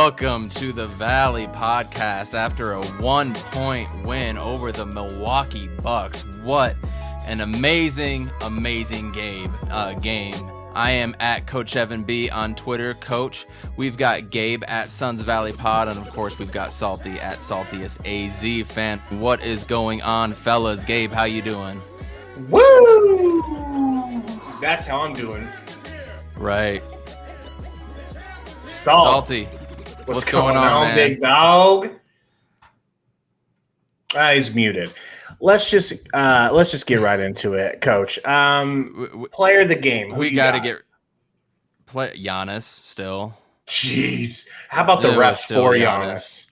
Welcome to the Valley Podcast after a 1-point win over the Milwaukee Bucks. What an amazing game. I am at Coach Evan B on Twitter. Coach, we've got Gabe at Suns Valley Pod, and of course we've got Salty at Saltiest AZ fan. What is going on, fellas? Gabe, how you doing? Woo! That's how I'm doing. Right. Salty. What's going on, man? Big dog? He's muted. Let's just get right into it, Coach. Player of the game. We got to get Giannis still. Jeez, how about the refs for Giannis?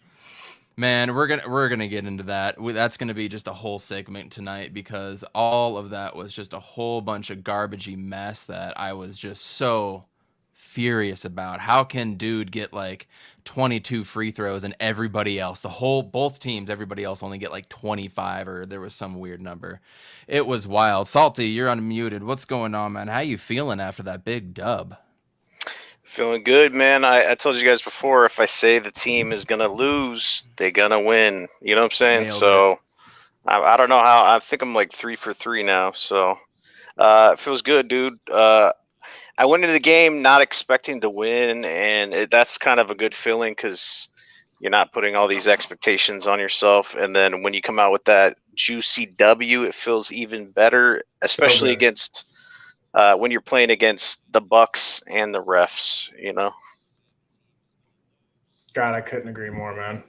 Man, we're gonna get into that. That's gonna be just a whole segment tonight because all of that was just a whole bunch of garbagey mess that I was just so furious about. How can dude get like 22 free throws and everybody else, both teams, everybody else only get like 25, or there was some weird number. It was wild. Salty, you're unmuted. What's going on, man? How you feeling after that big dub? Feeling good, man. I told you guys before, if I say the team is going to lose, they're going to win. You know what I'm saying? So I don't know how. I think I'm like 3 for 3 now. So it feels good, dude. I went into the game not expecting to win, and that's kind of a good feeling because you're not putting all these expectations on yourself. And then when you come out with that juicy W, it feels even better, especially against when you're playing against the Bucks and the refs, you know? God, I couldn't agree more, man.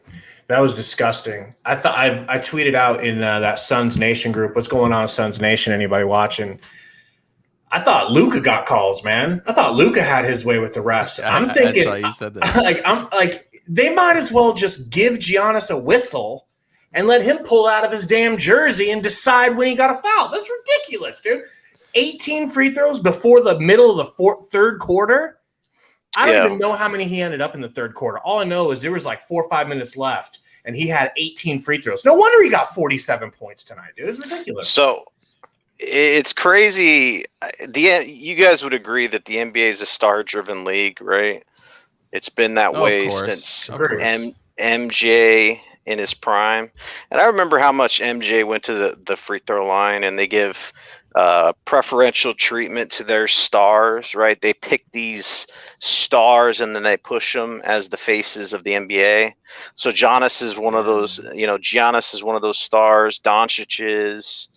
That was disgusting. I thought I tweeted out in that Suns Nation group, what's going on, Suns Nation, anybody watching? I thought Luka got calls, man. I thought Luka had his way with the refs. I'm thinking, I saw you said that. I'm like, they might as well just give Giannis a whistle and let him pull out of his damn jersey and decide when he got a foul. That's ridiculous, dude. 18 free throws before the middle of the third quarter. I don't even know how many he ended up in the third quarter. All I know is there was like 4 or 5 minutes left, and he had 18 free throws. No wonder he got 47 points tonight, dude. It's ridiculous. So it's crazy. You guys would agree that the NBA is a star-driven league, right? It's been that way since MJ in his prime. And I remember how much MJ went to the free throw line, and they give preferential treatment to their stars, right? They pick these stars and then they push them as the faces of the NBA. So Giannis is one of those, Giannis is one of those stars. Doncic is.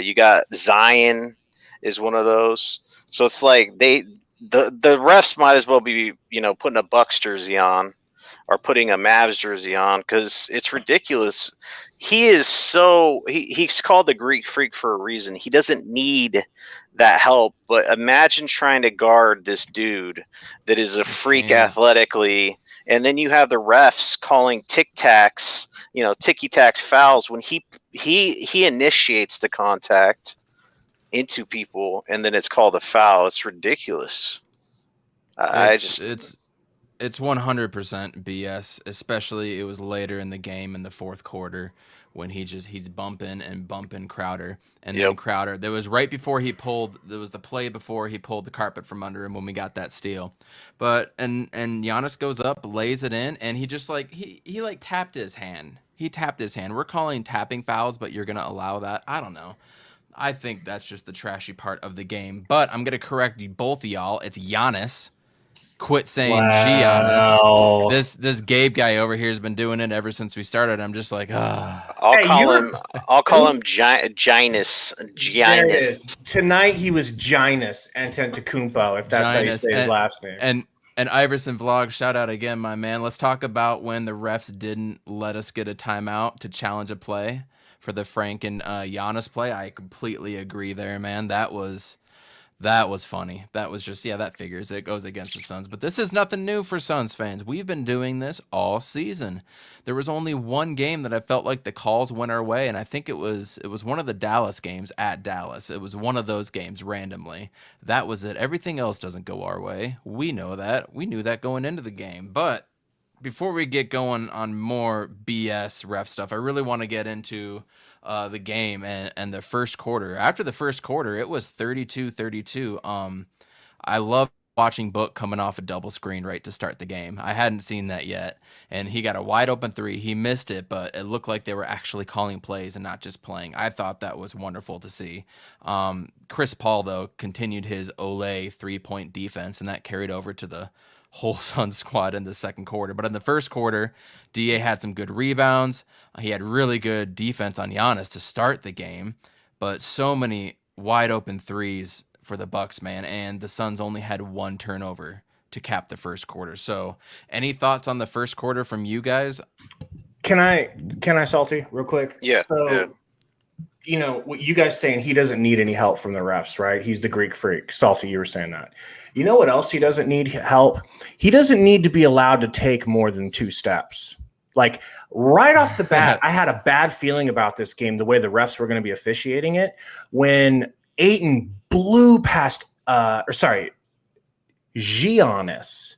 You got Zion is one of those. So it's like the refs might as well be, putting a Bucks jersey on or putting a Mavs jersey on because it's ridiculous. He is he's called the Greek Freak for a reason. He doesn't need that help, but imagine trying to guard this dude that is a freak athletically, and then you have the refs calling tic-tacs, ticky-tacs fouls when he initiates the contact into people, and then it's called a foul. It's ridiculous. It's 100% BS, especially it was later in the game in the fourth quarter when he's bumping Crowder. And then Crowder, there was the play before he pulled the carpet from under him when we got that steal. But and Giannis goes up, lays it in, and he just he tapped his hand. He tapped his hand. We're calling tapping fouls, but you're going to allow that? I don't know. I think that's just the trashy part of the game. But I'm going to correct you both of y'all. It's Giannis. Quit saying Giannis. This Gabe guy over here has been doing it ever since we started. I'm just like, I'll call him Giannis. Tonight he was Giannis Antetokounmpo, if that's how you say his last name. And Iverson Vlog, shout out again, my man. Let's talk about when the refs didn't let us get a timeout to challenge a play for the Frank and Giannis play. I completely agree there, man. That was funny. That was just, that figures. It goes against the Suns. But this is nothing new for Suns fans. We've been doing this all season. There was only one game that I felt like the calls went our way, and I think it was one of the Dallas games at Dallas. It was one of those games randomly. That was it. Everything else doesn't go our way. We know that. We knew that going into the game. But before we get going on more BS ref stuff, I really want to get into the game and the first quarter. After the first quarter, it was 32-32. I love watching Book coming off a double screen right to start the game. I hadn't seen that yet. And he got a wide open three. He missed it, but it looked like they were actually calling plays and not just playing. I thought that was wonderful to see. Chris Paul, though, continued his Olay 3-point defense, and that carried over to the whole Suns squad in the second quarter. But in the first quarter, DA had some good rebounds. He had really good defense on Giannis to start the game, but so many wide open threes for the Bucks, man, and the Suns only had one turnover to cap the first quarter. So, any thoughts on the first quarter from you guys? Can I salty real quick? Yeah. So, you know, what you guys saying he doesn't need any help from the refs, right? He's the Greek freak. Salty, you were saying that. You know what else he doesn't need help? He doesn't need to be allowed to take more than 2 steps. Like right off the bat, I had a bad feeling about this game, the way the refs were going to be officiating it, when Ayton blew past Giannis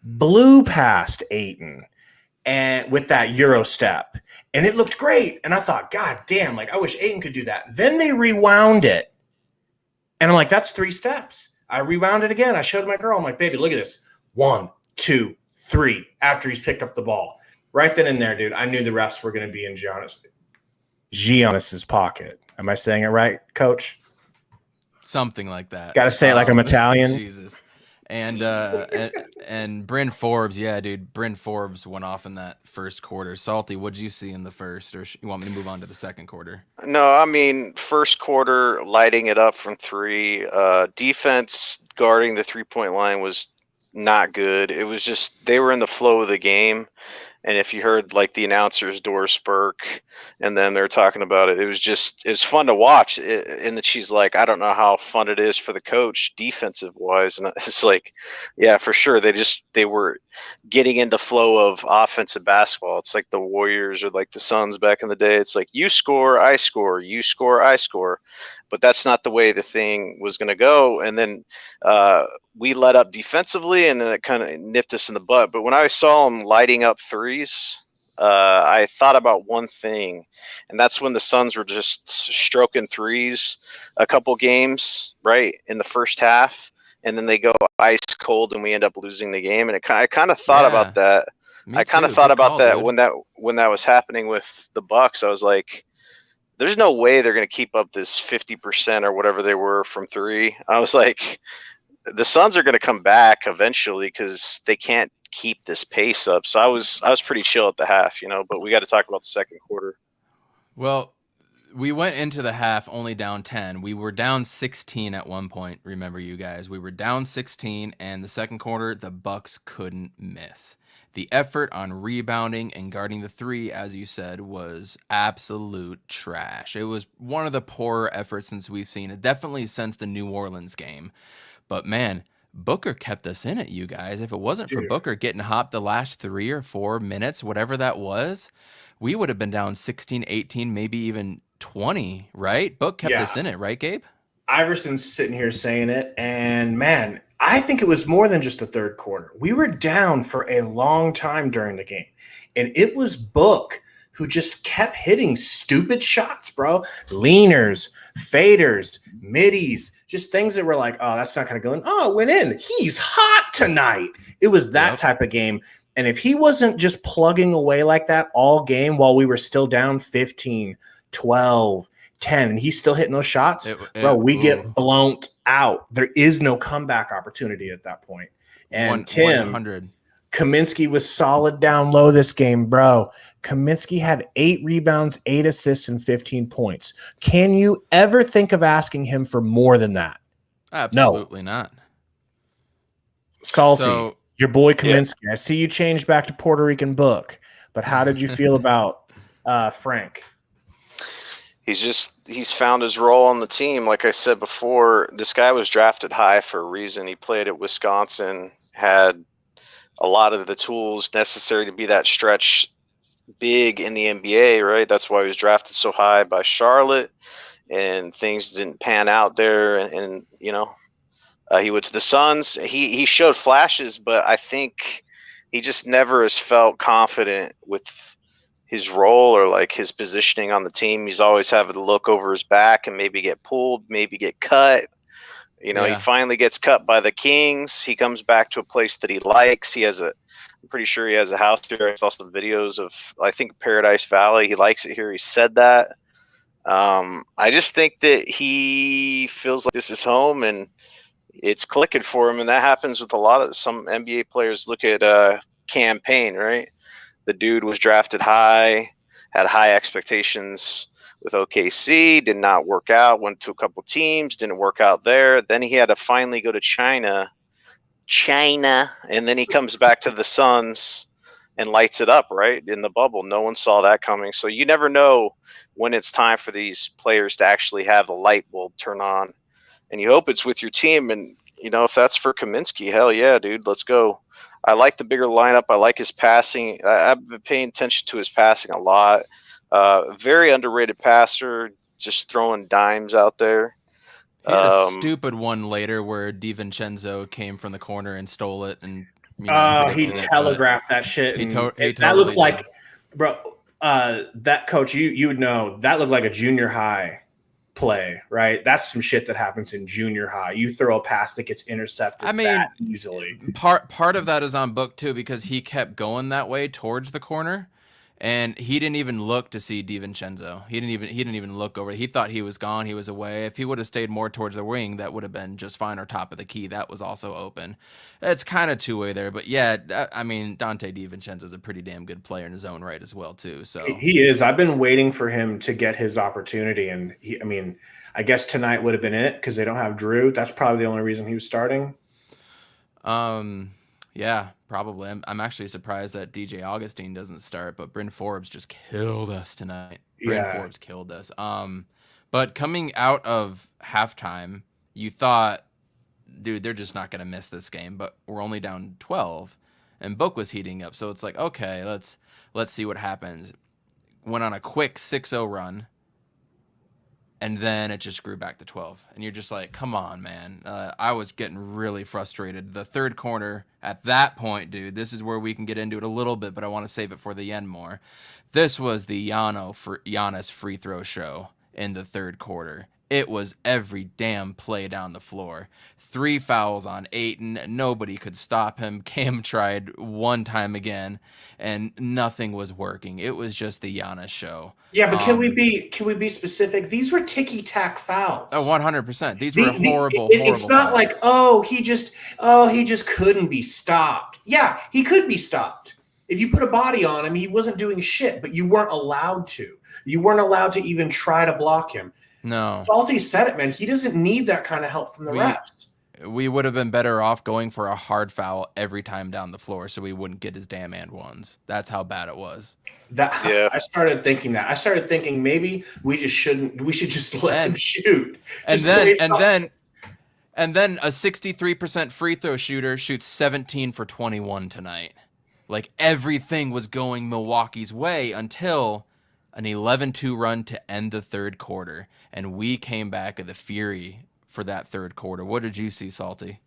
blew past Ayton and with that Euro step, and it looked great. And I thought, God damn, like I wish Ayton could do that. Then they rewound it, and I'm like, that's 3 steps. I rewound it again. I showed my girl. I'm like, baby, look at this. 1, 2, 3. After he's picked up the ball, right then and there, dude, I knew the refs were going to be in Giannis's pocket. Am I saying it right, Coach? Something like that. Got to say it like I'm Italian. Jesus. And Bryn Forbes, yeah, dude. Bryn Forbes went off in that first quarter. Salty, what did you see in the first, or you want me to move on to the second quarter? No, I mean, first quarter, lighting it up from 3. Defense guarding the 3-point line was not good. It was just they were in the flow of the game. And if you heard like the announcers, Doris Burke, and then they're talking about it, it was fun to watch. And that she's like, I don't know how fun it is for the coach defensive wise. And it's like, yeah, for sure. They were getting into flow of offensive basketball. It's like the Warriors or like the Suns back in the day. It's like you score, I score, you score, I score. But that's not the way the thing was going to go. And then we let up defensively, and then it kind of nipped us in the butt. But when I saw them lighting up threes, I thought about one thing, and that's when the Suns were just stroking threes a couple games, right, in the first half, and then they go ice cold, and we end up losing the game. And I kind of thought about that. I kind of thought about that when that was happening with the Bucks. I was like, there's no way they're going to keep up this 50% or whatever they were from 3. I was like, the Suns are going to come back eventually because they can't keep this pace up. So I was pretty chill at the half, but we got to talk about the second quarter. Well, we went into the half only down 10. We were down 16 at one point. Remember, you guys, we were down 16, and the second quarter, the Bucks couldn't miss. The effort on rebounding and guarding the 3, as you said, was absolute trash. It was one of the poorer efforts since we've seen it, definitely since the New Orleans game. But man, Booker kept us in it, you guys. If it wasn't for Booker getting hot the last 3 or 4 minutes, whatever that was, we would have been down 16, 18, maybe even 20, right? Book kept us in it, right, Gabe? Iverson's sitting here saying it, and man, I think it was more than just the third quarter. We were down for a long time during the game, and it was Book who just kept hitting stupid shots, bro. Leaners, faders, middies, just things that were like, oh, that's not going to go in. Oh, it went in. He's hot tonight. It was that type of game. And if he wasn't just plugging away like that all game while we were still down 15, 12, 10, and he's still hitting those shots, we get blown out. There is no comeback opportunity at that point. And Tim, 100. Kaminsky was solid down low this game, bro. Kaminsky had 8 rebounds, 8 assists, and 15 points. Can you ever think of asking him for more than that? Absolutely not. Salty. So, your boy Kaminsky. Yeah. I see you changed back to Puerto Rican Book, but how did you feel about Frank? He's found his role on the team. Like I said before, this guy was drafted high for a reason. He played at Wisconsin, had a lot of the tools necessary to be that stretch big in the NBA, right? That's why he was drafted so high by Charlotte, and things didn't pan out there. And he went to the Suns. He showed flashes, but I think he just never has felt confident with his role or like his positioning on the team. He's always having to look over his back and maybe get pulled, maybe get cut. You know, he finally gets cut by the Kings. He comes back to a place that he likes. I'm pretty sure he has a house here. I saw some videos of, I think, Paradise Valley. He likes it here. He said that. I just think that he feels like this is home and it's clicking for him. And that happens with some NBA players. Look at Campaign, right? The dude was drafted high, had high expectations with OKC, did not work out, went to a couple teams, didn't work out there. Then he had to finally go to China, and then he comes back to the Suns and lights it up, right, in the bubble. No one saw that coming. So you never know when it's time for these players to actually have the light bulb turn on. And you hope it's with your team. And, you know, if that's for Kaminsky, hell yeah, dude, let's go. I like the bigger lineup. I like his passing. I've been paying attention to his passing a lot. Very underrated passer, just throwing dimes out there. He had a stupid one later where DiVincenzo came from the corner and stole it, and he telegraphed that shit. He totally that looked like, bro. That coach, you would know that looked like a junior high play, right? That's some shit that happens in junior high. You throw a pass that gets intercepted that easily. Part of that is on book too, because he kept going that way towards the corner. And he didn't even look to see DiVincenzo. He didn't even look over. He thought he was gone. He was away. If he would have stayed more towards the wing, that would have been just fine. Or top of the key, that was also open. It's kind of two-way there, but yeah, I mean, Dante DiVincenzo is a pretty damn good player in his own right as well too. So he is. I've been waiting for him to get his opportunity, and I guess tonight would have been it because they don't have Drew. That's probably the only reason he was starting. Yeah, probably. I'm actually surprised that DJ Augustine doesn't start, but Bryn Forbes just killed us tonight. Forbes killed us. But coming out of halftime, you thought, dude, they're just not going to miss this game, but we're only down 12 and Book was heating up. So it's like, okay, let's see what happens. Went on a quick 6-0 run. And then it just grew back to 12. And you're just like, come on, man. I was getting really frustrated. The third corner, at that point, dude, this is where we can get into it a little bit, but I want to save it for the end more. This was the Giannis free throw show in the third quarter. It was every damn play down the floor. 3 fouls on Ayton. Nobody could stop him. Cam tried one time again, and nothing was working. It was just the Giannis show. Yeah, but can we be specific? These were ticky-tack fouls. Oh, 100%. These were horrible. It's not fouls. like, he just couldn't be stopped. Yeah, he could be stopped. If you put a body on him, he wasn't doing shit, but you weren't allowed to. You weren't allowed to even try to block him. No. Salty said it, man. He doesn't need that kind of help from the refs. We would have been better off going for a hard foul every time down the floor so we wouldn't get his damn and ones. That's how bad it was. I started thinking that. I started thinking maybe we should just let him shoot. And then a 63% free throw shooter shoots 17 for 21 tonight. Like everything was going Milwaukee's way until an 11-2 run to end the third quarter, and we came back at the fury for that third quarter. What did you see, Salty?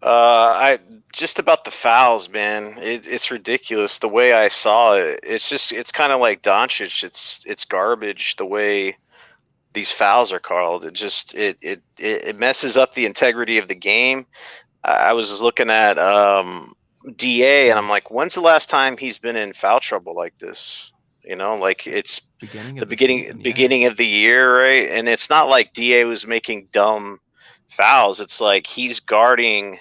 I just about the fouls, man. It's ridiculous the way I saw it. It's kind of like Doncic. It's garbage the way these fouls are called. It messes up the integrity of the game. I was looking at DA, and I'm like, when's the last time he's been in foul trouble like this? You know, like it's beginning of the year, right? And it's not like DA was making dumb fouls. It's like he's guarding,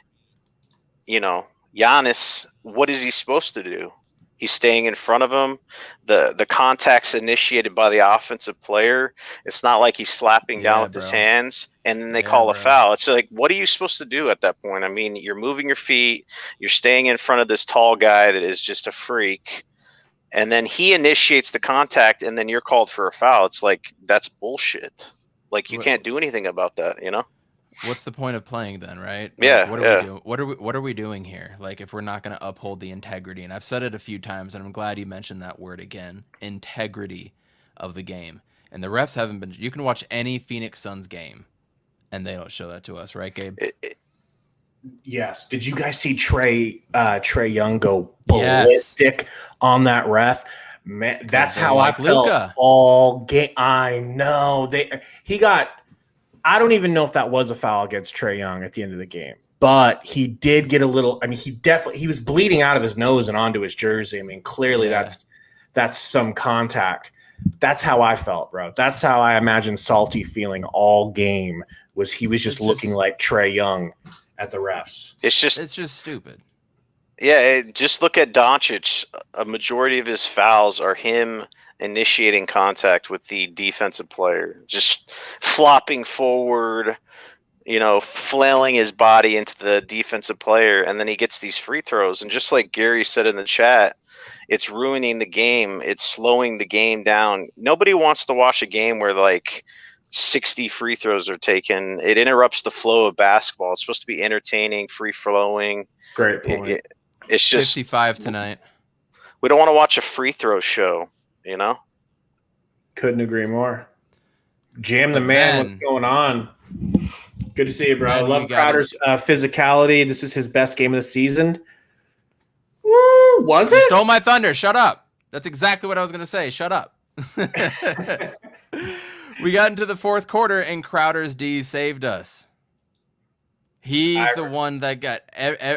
Giannis. What is he supposed to do? He's staying in front of him. The contact's initiated by the offensive player. It's not like he's slapping down with his hands and then they call a foul. It's like, what are you supposed to do at that point? I mean, you're moving your feet. You're staying in front of this tall guy that is just a freak. And then he initiates the contact, and then you're called for a foul. It's like, that's bullshit. Like, you can't do anything about that, What's the point of playing then, right? Yeah. What are we doing? What are we doing here? Like, if we're not going to uphold the integrity, and I've said it a few times, and I'm glad you mentioned that word again, integrity of the game. And the refs haven't been. You can watch any Phoenix Suns game, and they don't show that to us, right, Gabe? Yes. Did you guys see Trey Young go ballistic on that ref? Man, that's how I felt all game. I know he got. I don't even know if that was a foul against Trae Young at the end of the game, but he did get a little. I mean, he was bleeding out of his nose and onto his jersey. I mean, clearly that's some contact. That's how I felt, bro. That's how I imagine Salty feeling all game. He was just looking like Trae Young at the refs. It's just stupid. Yeah, just look at Doncic. A majority of his fouls are him initiating contact with the defensive player, just flopping forward, flailing his body into the defensive player, and then he gets these free throws. And just like Gary said in the chat, it's ruining the game. It's slowing the game down. Nobody wants to watch a game where like 60 free throws are taken. It interrupts the flow of basketball. It's supposed to be entertaining, free flowing. Great point. It's just 55 tonight. We don't want to watch a free throw show, Couldn't agree more. Jam the man, what's going on? Good to see you, bro. I love Crowder's physicality. This is his best game of the season. Woo, was it? You stole my thunder. Shut up. That's exactly what I was going to say. Shut up. We got into the fourth quarter, and Crowder's D saved us. He's the one that got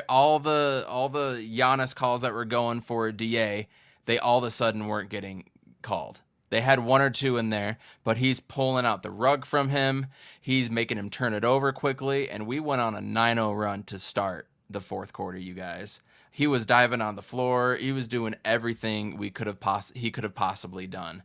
all the Giannis calls that were going for DA. They all of a sudden weren't getting called. They had one or two in there, but he's pulling out the rug from him. He's making him turn it over quickly, and we went on a 9-0 run to start the fourth quarter, you guys. He was diving on the floor. He was doing everything he could have possibly done.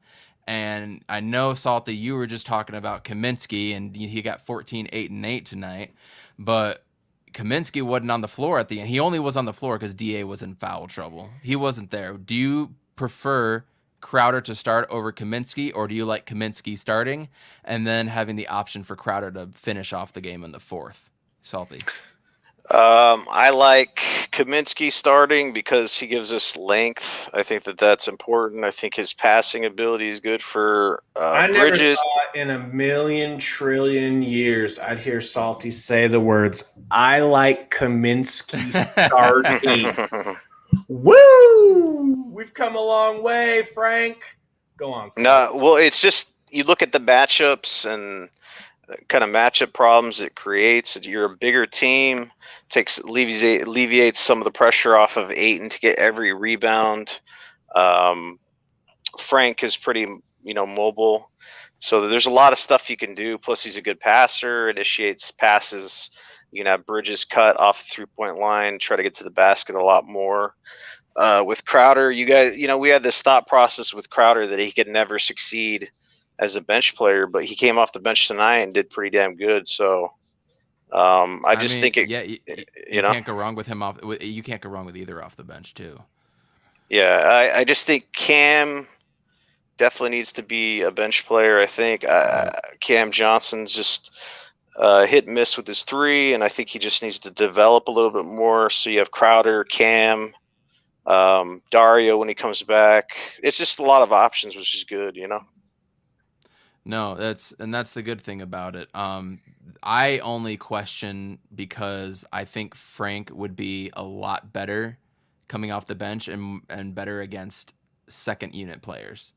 And I know, Salty, you were just talking about Kaminsky, and he got 14, 8, and 8 tonight. But Kaminsky wasn't on the floor at the end. He only was on the floor because DA was in foul trouble. He wasn't there. Do you prefer Crowder to start over Kaminsky, or do you like Kaminsky starting and then having the option for Crowder to finish off the game in the fourth? Salty. I like Kaminsky starting because he gives us length. I think that's important. I think his passing ability is good for I Bridges. never thought in a million trillion years I'd hear Salty say the words, I like Kaminsky starting. Woo! We've come a long way, Frank. Go on. Salty. No, well, it's just you look at the matchups and kind of matchup problems it creates. You're a bigger team. Alleviates some of the pressure off of Ayton to get every rebound. Frank is pretty, mobile. So there's a lot of stuff you can do. Plus, he's a good passer, initiates passes. You can have Bridges cut off the 3-point line, try to get to the basket a lot more. With Crowder, you guys, we had this thought process with Crowder that he could never succeed as a bench player, but he came off the bench tonight and did pretty damn good. So I think it. Yeah, you can't go wrong with him off. You can't go wrong with either off the bench too. Yeah, I just think Cam definitely needs to be a bench player. I think Cam Johnson's just hit and miss with his three, and I think he just needs to develop a little bit more. So you have Crowder, Cam, Dario when he comes back. It's just a lot of options, which is good, No, that's the good thing about it. I only question because I think Frank would be a lot better coming off the bench and better against second unit players.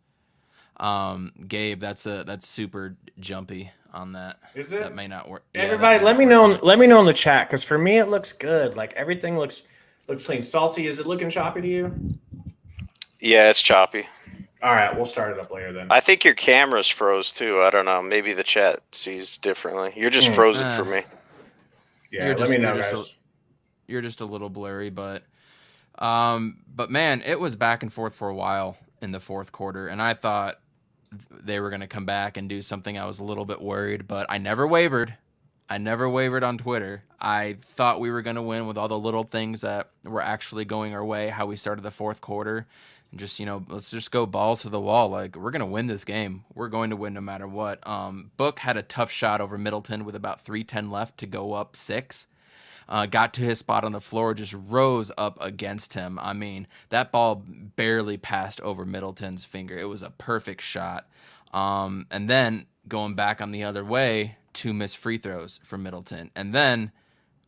Gabe, that's super jumpy on that. Is it? That may not work. Everybody, let me know in the chat, because for me it looks good. Like everything looks clean. Salty, is it looking choppy to you? Yeah, it's choppy. All right, we'll start it up later then. I think your camera's froze too. I don't know. Maybe the chat sees differently. You're just frozen for me. Yeah, let me know, guys. You're just a little blurry, but man, it was back and forth for a while in the fourth quarter, and I thought they were going to come back and do something. I was a little bit worried, but I never wavered. I never wavered on Twitter. I thought we were going to win with all the little things that were actually going our way, how we started the fourth quarter. And just, let's just go balls to the wall. Like, we're going to win this game. We're going to win no matter what. Book had a tough shot over Middleton with about 3:10 left to go up 6. Got to his spot on the floor, just rose up against him. I mean, that ball barely passed over Middleton's finger. It was a perfect shot. And then going back on the other way, 2 missed free throws from Middleton. And then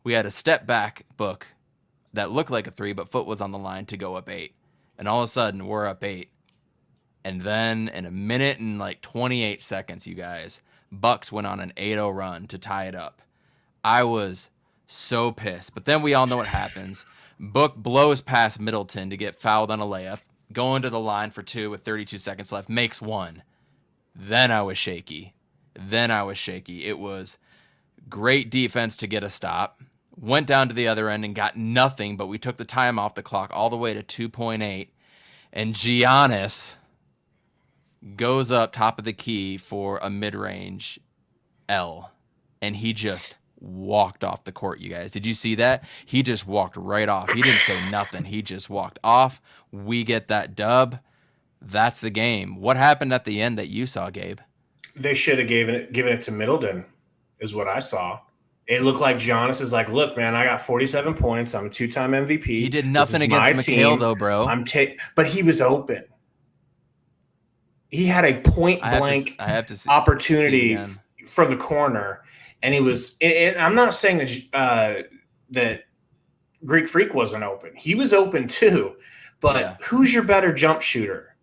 we had a step back, Book, that looked like a 3, but foot was on the line to go up 8. And all of a sudden, we're up 8. And then in a minute and like 28 seconds, you guys, Bucks went on an 8-0 run to tie it up. I was so pissed. But then we all know what happens. Book blows past Middleton to get fouled on a layup, going to the line for 2 with 32 seconds left, makes 1. Then I was shaky. It was great defense to get a stop. Went down to the other end and got nothing, but we took the time off the clock all the way to 2.8. And Giannis goes up top of the key for a mid-range L. And he just walked off the court, you guys. Did you see that? He just walked right off. He didn't say nothing. He just walked off. We get that dub. That's the game. What happened at the end that you saw, Gabe? They should have given it to Middleton, is what I saw. It looked like Giannis is like, look, man, I got 47 points. I'm a 2-time MVP. He did nothing against McHale, though, bro. But he was open. He had a point-blank opportunity from the corner, and he was – I'm not saying that Greek Freak wasn't open. He was open too, but who's your better jump shooter?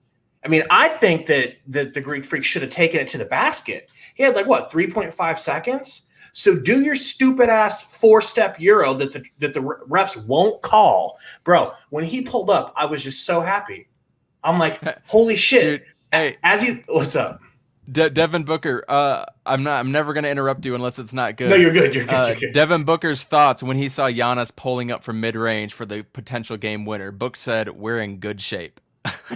I mean, I think that the Greek Freak should have taken it to the basket. He had 3.5 seconds? So do your stupid ass 4-step Euro that the refs won't call. Bro, when he pulled up, I was just so happy. I'm like, holy shit. Dude, hey, what's up? Devin Booker, I'm never going to interrupt you unless it's not good. No, you're good. You're good. Devin Booker's thoughts when he saw Giannis pulling up from mid-range for the potential game winner. Book said, we're in good shape.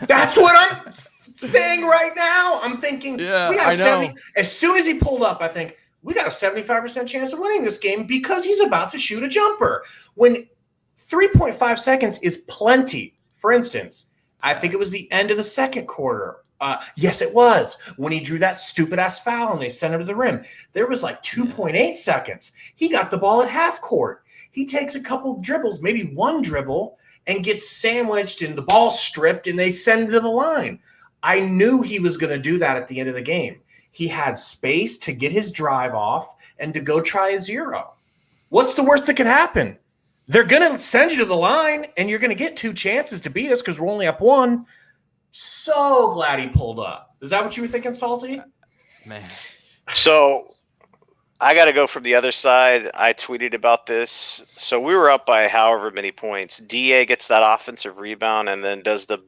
That's what I'm saying right now. I'm thinking, we got 70. As soon as he pulled up, I think, we got a 75% chance of winning this game because he's about to shoot a jumper. When 3.5 seconds is plenty. For instance, I think it was the end of the second quarter. Yes, it was. When he drew that stupid-ass foul and they sent him to the rim. There was 2.8 seconds. He got the ball at half court. He takes a couple dribbles, maybe one dribble, and gets sandwiched and the ball stripped, and they send him to the line. I knew he was going to do that at the end of the game. He had space to get his drive off and to go try a 0. What's the worst that could happen? They're going to send you to the line, and you're going to get 2 chances to beat us because we're only up 1. So glad he pulled up. Is that what you were thinking, Salty? Man. So I got to go from the other side. I tweeted about this. So we were up by however many points. DA gets that offensive rebound and then does the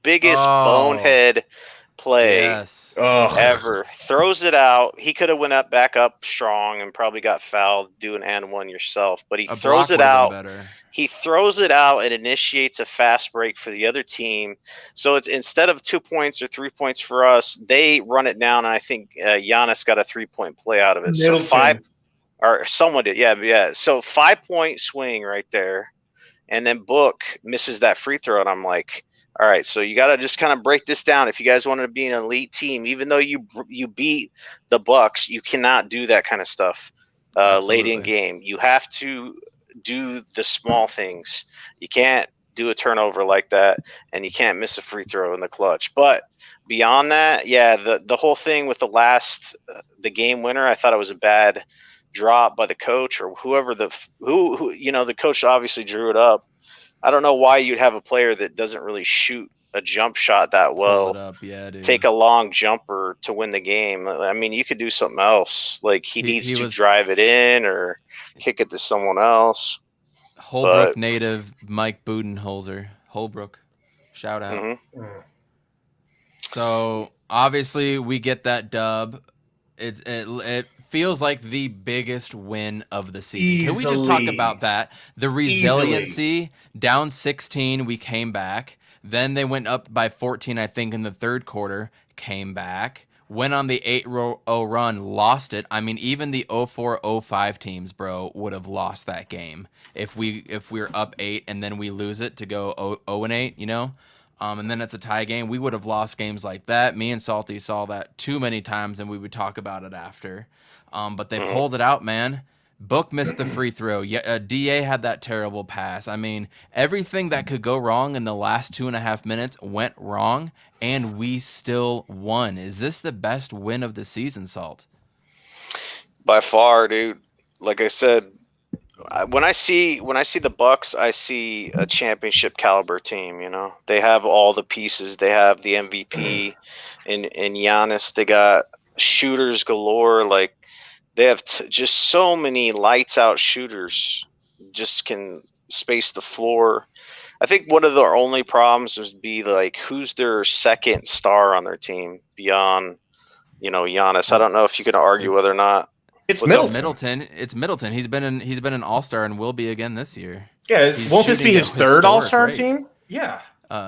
biggest bonehead play ever. Throws it out. He could have went back up strong and probably got fouled. Do an and one yourself, but he throws it out. He throws it out and initiates a fast break for the other team. So it's instead of 2 points or 3 points for us, they run it down. And I think Giannis got a 3-point play out of it. Middleton. So 5, or someone did. Yeah. So 5-point swing right there. And then Book misses that free throw. And I'm like, all right, so you got to just kind of break this down. If you guys want to be an elite team, even though you beat the Bucks, you cannot do that kind of stuff late in game. You have to do the small things. You can't do a turnover like that, and you can't miss a free throw in the clutch. But beyond that, the whole thing with the game winner, I thought it was a bad drop by the coach or whoever the coach obviously drew it up. I don't know why you'd have a player that doesn't really shoot a jump shot that well, take a long jumper to win the game. I mean, you could do something else. He needs to drive it in or kick it to someone else. Holbrook native Mike Budenholzer. Holbrook. Shout out. Mm-hmm. So, obviously, we get that dub. It feels like the biggest win of the season. Can we just talk about that? The resiliency, down 16, we came back. Then they went up by 14, I think, in the third quarter, came back. Went on the 8-0 run, lost it. I mean, even the 0-4-0-5 teams, bro, would have lost that game if we're up 8 and then we lose it to go 0-8, you know? And then it's a tie game. We would have lost games like that. Me and Salty saw that too many times, and we would talk about it after. But they pulled it out, man. Book missed the free throw. DA had that terrible pass. I mean, everything that could go wrong in the last 2.5 minutes went wrong, and we still won. Is this the best win of the season, Salt? By far, dude. Like I said, when I see the Bucks, I see a championship caliber team. You know, they have all the pieces. They have the MVP in Giannis. They got shooters galore. Like they have just so many lights out shooters, just can space the floor. I think one of their only problems would be like who's their second star on their team beyond, Giannis. I don't know if you can argue whether or not. It's Middleton. It's Middleton. He's been an All-Star and will be again this year. Yeah, won't this be his third All-Star team? Yeah.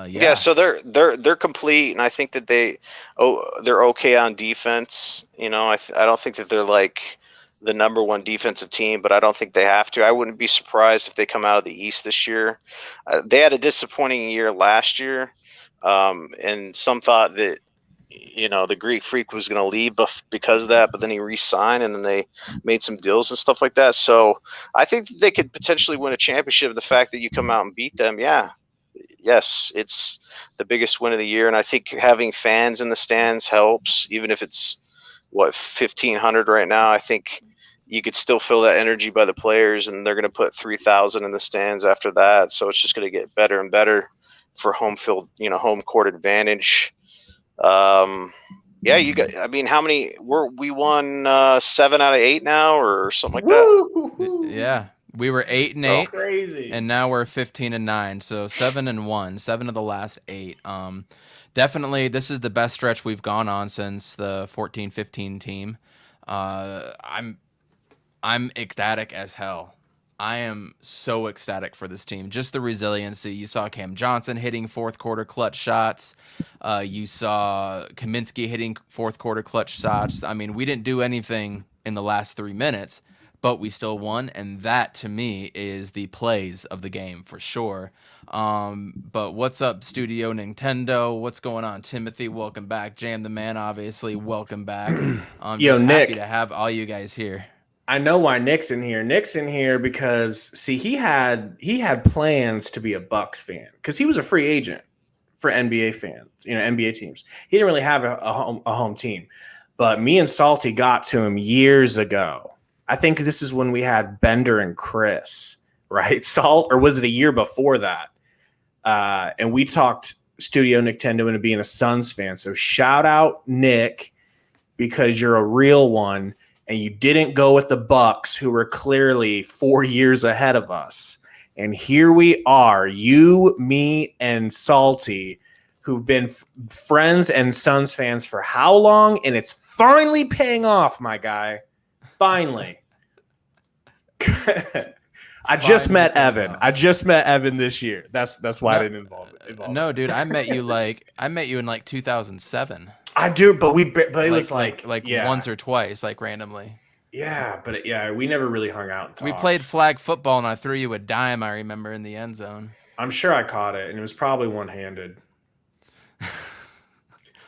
Yeah, so they're complete, and I think that they're okay on defense. I don't think that they're like the number one defensive team, but I don't think they have to. I wouldn't be surprised if they come out of the East this year. They had a disappointing year last year, and some thought that the Greek Freak was going to leave because of that, but then he re-signed, and then they made some deals and stuff like that. So I think that they could potentially win a championship. The fact that you come out and beat them, yes, it's the biggest win of the year, and I think having fans in the stands helps, even if it's 1,500 right now. I think you could still feel that energy by the players, and they're going to put 3,000 in the stands after that. So it's just going to get better and better for home field, home court advantage. You got. I mean, how many? We won 7 out of 8 now, or something like that. Yeah, we were 8-8, crazy, and now we're 15-9. So 7-1, 7 of the last 8. Definitely, this is the best stretch we've gone on since the 14-15 team. I'm ecstatic as hell. I am so ecstatic for this team. Just the resiliency. You saw Cam Johnson hitting fourth quarter clutch shots. You saw Kaminsky hitting fourth quarter clutch shots. I mean, we didn't do anything in the last 3 minutes, but we still won, and that to me is the plays of the game for sure. But what's up, Studio Nintendo? What's going on, Timothy? Welcome back. Jam the Man, obviously, welcome back. Yo, just Nick, happy to have all you guys here. I know why Nick's in here. Nick's in here because he had plans to be a Bucks fan because he was a free agent for NBA fans, NBA teams. He didn't really have a home team, but me and Salty got to him years ago. I think this is when we had Bender and Chris, right? Salt, or was it a year before that? And we talked Studio Nintendo into being a Suns fan. So shout out Nick, because you're a real one. And you didn't go with the Bucks, who were clearly 4 years ahead of us. And here we are, you, me, and Salty, who've been friends and Suns fans for how long? And it's finally paying off, my guy. Finally. I just met Evan. I just met Evan this year. That's why I didn't involve No, dude, I met you in like 2007. I do, but it was like once or twice, like randomly. Yeah, but we never really hung out and talked. We played flag football, and I threw you a dime, I remember, in the end zone. I'm sure I caught it, and it was probably one-handed.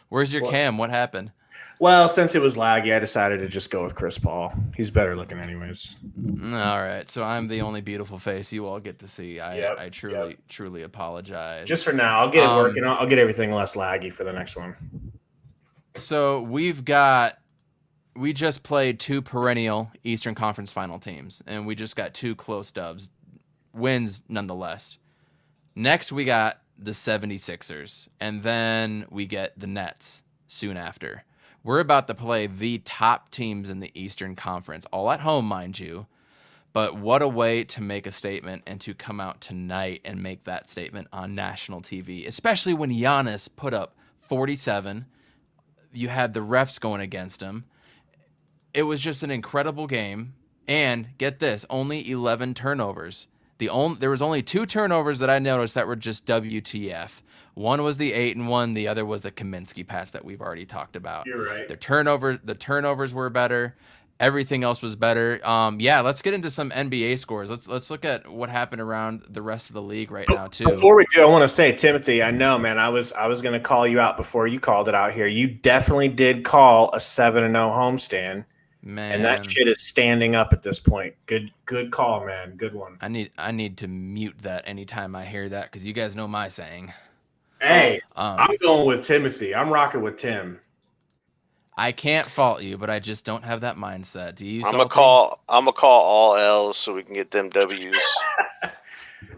Where's your cam? What happened? Well, since it was laggy, I decided to just go with Chris Paul. He's better looking anyways. All right, so I'm the only beautiful face you all get to see. I truly apologize. Just for now. I'll get it working. I'll get everything less laggy for the next one. So we just played 2 perennial Eastern Conference final teams, and we just got 2 close dubs. Wins nonetheless. Next, we got the 76ers, and then we get the Nets soon after. We're about to play the top teams in the Eastern Conference, all at home, mind you. But what a way to make a statement and to come out tonight and make that statement on national TV, especially when Giannis put up 47. You had the refs going against him. It was just an incredible game. And get this, only 11 turnovers. There was only 2 turnovers that I noticed that were just WTF. One was the 8-1, the other was the Kaminsky pass that we've already talked about. You're right. The turnovers were better. Everything else was better. Let's get into some NBA scores. Let's look at what happened around the rest of the league right now too. Before we do, I want to say, Timothy, I know, man, I was going to call you out before you called it out here. You definitely did call a 7-0 homestand. Man. And that shit is standing up at this point. Good call, man. Good one. I need to mute that anytime I hear that, because you guys know my saying. Hey, I'm going with Timothy. I'm rocking with Tim. I can't fault you, but I just don't have that mindset. Do you? I'm gonna call all L's so we can get them W's.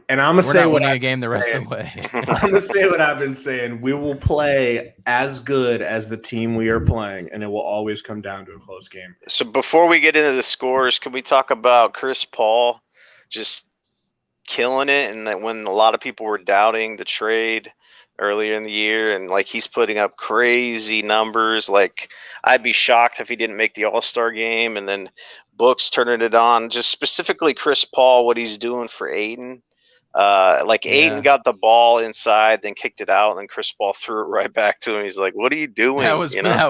And I'm gonna say winning a game the rest of the way. I'm gonna say what I've been saying. We will play as good as the team we are playing, and it will always come down to a close game. So before we get into the scores, can we talk about Chris Paul just killing it? And that when a lot of people were doubting the trade earlier in the year, and like he's putting up crazy numbers. Like I'd be shocked if he didn't make the All-Star game, and then Books turning it on. Just specifically Chris Paul, what he's doing for Ayton. Ayton got the ball inside, then kicked it out, and then Chris Paul threw it right back to him. He's like, "What are you doing?" That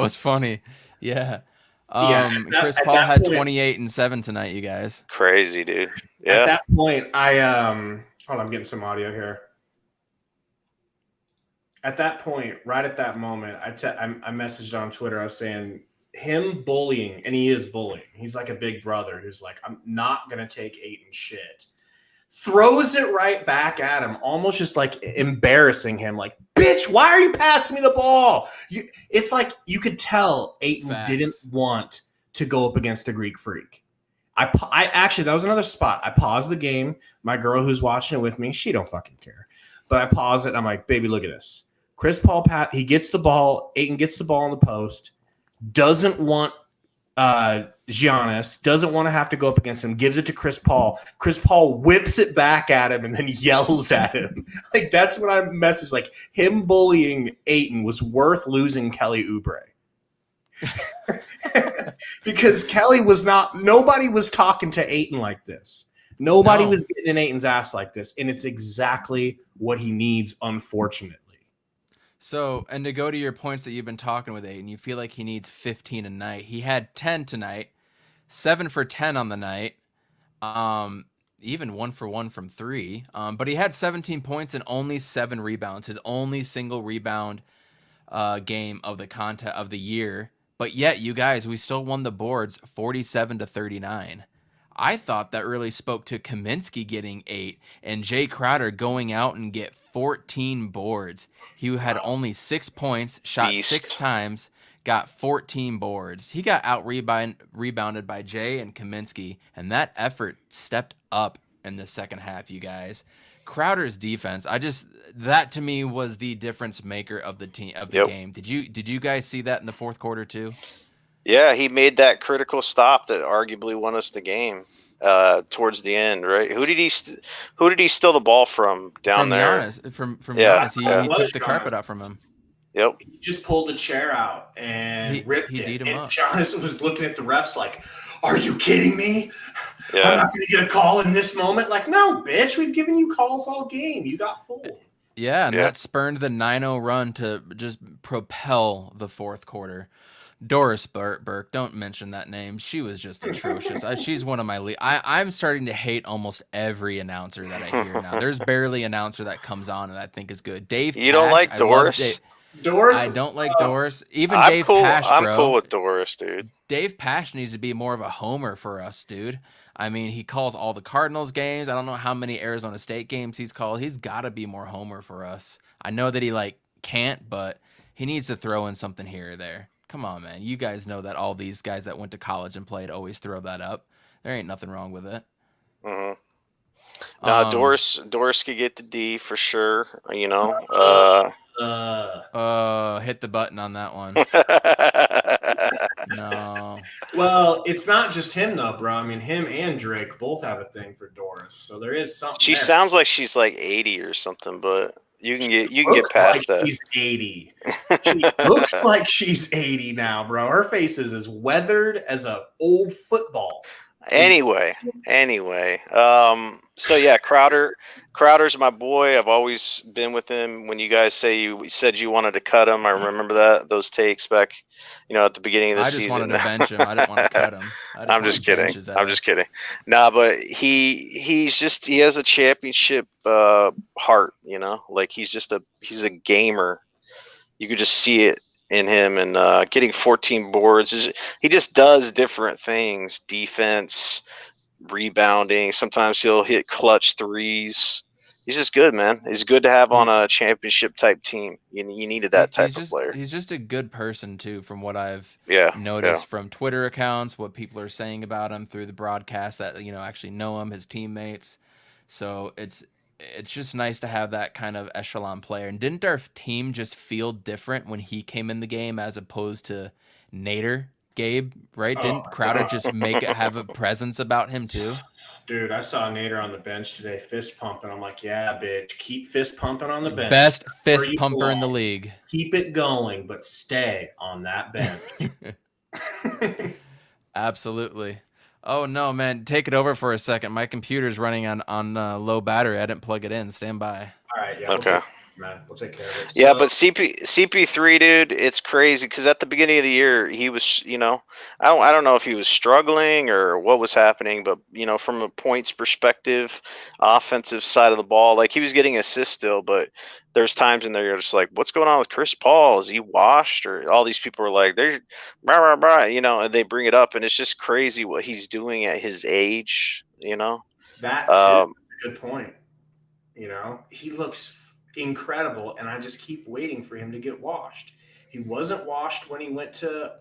was funny. Yeah. Chris Paul had 28 and 7 tonight, you guys. Crazy, dude. Yeah. At that point, hold on, I'm getting some audio here. At that point, right at that moment, I messaged on Twitter. I was saying him bullying, and he is bullying. He's like a big brother who's like, I'm not gonna take Ayton shit. Throws it right back at him, almost just like embarrassing him. Like, bitch, why are you passing me the ball? It's like you could tell Ayton didn't want to go up against the Greek Freak. I actually, that was another spot. I paused the game. My girl who's watching it with me, she don't fucking care. But I paused it, and I'm like, baby, look at this. Chris Paul, he gets the ball. Ayton gets the ball in the post. Doesn't want Giannis, doesn't want to have to go up against him, gives it to Chris Paul. Chris Paul whips it back at him and then yells at him. Like, that's what I messaged. Like, him bullying Ayton was worth losing Kelly Oubre. Because Kelly nobody was talking to Ayton like this. Nobody was getting in Ayton's ass like this. And it's exactly what he needs, unfortunately. So, and to go to your points that you've been talking with Ayton, you feel like he needs 15 a night. He had 10 tonight, 7 for 10 on the night, even 1 for 1 from 3. But he had 17 points and only 7 rebounds. His only single rebound game of the year. But yet, you guys, we still won the boards 47-39. I thought that really spoke to Kaminsky getting 8 and Jay Crowder going out and get 14 boards. He had only 6 points, shot 6 times, got 14 boards. He got out rebounded by Jay and Kaminsky, and that effort stepped up in the second half, you guys. Crowder's defense, that to me was the difference maker of the game. Did you guys see that in the fourth quarter too? Yeah, he made that critical stop that arguably won us the game towards the end, right? Who did he steal the ball from down there? Giannis, from Giannis. He took the carpet out from him. Yep. He just pulled the chair out and ripped it. Beat him up. Giannis was looking at the refs like, are you kidding me? Yeah. I'm not going to get a call in this moment. Like, no, bitch, we've given you calls all game. You got fooled. Yeah, and that spurned the 9-0 run to just propel the fourth quarter. Doris Burke, don't mention that name. She was just atrocious. She's one of my I'm starting to hate almost every announcer that I hear now. There's barely an announcer that comes on and I think is good. Dave, you don't like Doris? Doris? I don't like Doris. Even Dave Pash, bro. I'm cool with Doris, dude. Dave Pash needs to be more of a homer for us, dude. I mean, he calls all the Cardinals games. I don't know how many Arizona State games he's called. He's got to be more homer for us. I know that he can't, but he needs to throw in something here or there. Come on, man. You guys know that all these guys that went to college and played always throw that up. There ain't nothing wrong with it. Mm-hmm. Doris could get the D for sure. You know. Hit the button on that one. No. Well, it's not just him though, bro. I mean, him and Drake both have a thing for Doris, so there is something. She sounds like she's like 80 or something, but you can get past that. She's 80. She looks like she's 80 now, bro. Her face is as weathered as an old football. Anyway. So yeah, Crowder's my boy. I've always been with him. When you guys said you wanted to cut him, I remember those takes back, at the beginning of the season. I just wanted to bench him. I didn't want to cut him. I'm just kidding. Nah, but he has a championship heart. Like he's a gamer. You could just see it in him, and getting 14 boards. He just does different things: defense, rebounding. Sometimes he'll hit clutch threes. He's just good, man. He's good to have on a championship type team. You needed that type of player. He's just a good person too, from what I've noticed from Twitter accounts, what people are saying about him through the broadcast that actually know him, his teammates. So it's just nice to have that kind of echelon player. And didn't our team just feel different when he came in the game as opposed to Nader, Gabe, right? Didn't Crowder just have a presence about him too? Dude, I saw Nader on the bench today, fist pumping. I'm like, yeah, bitch, keep fist pumping on the bench. Best fist pumper in the league. Keep it going, but stay on that bench. Absolutely. Oh no, man! Take it over for a second. My computer's running on low battery. I didn't plug it in. Stand by. All right. Yeah. Okay. We'll take care of it. Yeah, but CP3, dude, it's crazy because at the beginning of the year he was, I don't know if he was struggling or what was happening, but from a points perspective, offensive side of the ball, like he was getting assists still, but there's times in there you're just like, what's going on with Chris Paul? Is he washed? Or all these people are like, they're blah, blah, blah, and they bring it up, and it's just crazy what he's doing at his age, That too, a good point. He looks incredible, and I just keep waiting for him to get washed. He wasn't washed when he went to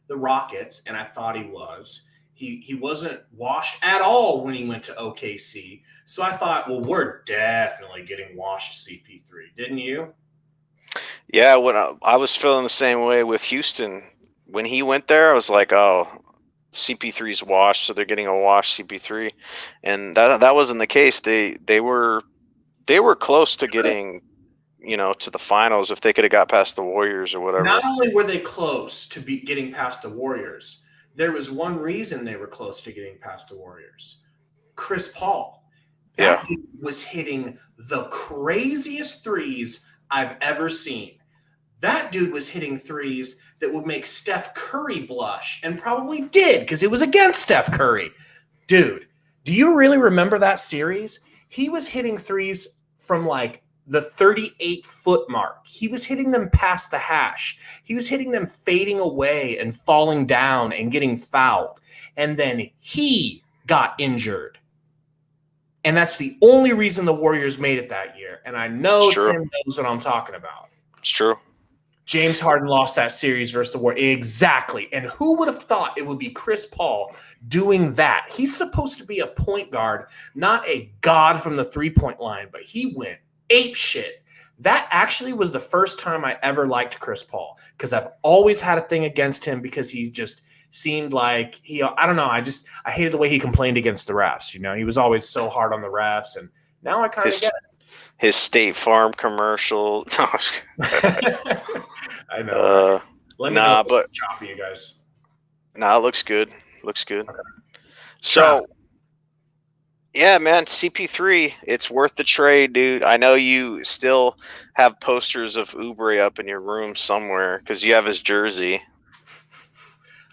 the Rockets, and I thought he was. He wasn't washed at all when he went to OKC. So I thought, well, we're definitely getting washed, CP3. Didn't you? Yeah, when I was feeling the same way with Houston. When he went there, I was like, oh, CP3's washed, so they're getting a washed CP3. And that wasn't the case. They were close to getting, to the finals if they could have got past the Warriors or whatever. Not only were they close to getting past the Warriors, there was one reason they were close to getting past the Warriors. Chris Paul. That dude was hitting the craziest threes I've ever seen. That dude was hitting threes that would make Steph Curry blush, and probably did because it was against Steph Curry. Dude, do you really remember that series? He was hitting threes from like the 38-foot mark. He was hitting them past the hash. He was hitting them fading away and falling down and getting fouled. And then he got injured. And that's the only reason the Warriors made it that year. And I know Tim knows what I'm talking about. It's true. James Harden lost that series versus the Warriors. Exactly. And who would have thought it would be Chris Paul doing that? He's supposed to be a point guard, not a god from the three-point line, but he went ape shit. That actually was the first time I ever liked Chris Paul because I've always had a thing against him because he just seemed like I don't know. I hated the way he complained against the refs. He was always so hard on the refs, and now I kind of get it. His State Farm commercial. I know. Let me know if it's choppy, you guys. It looks good. Looks good. Okay. So, yeah, man, CP3, it's worth the trade, dude. I know you still have posters of Oubre up in your room somewhere because you have his jersey.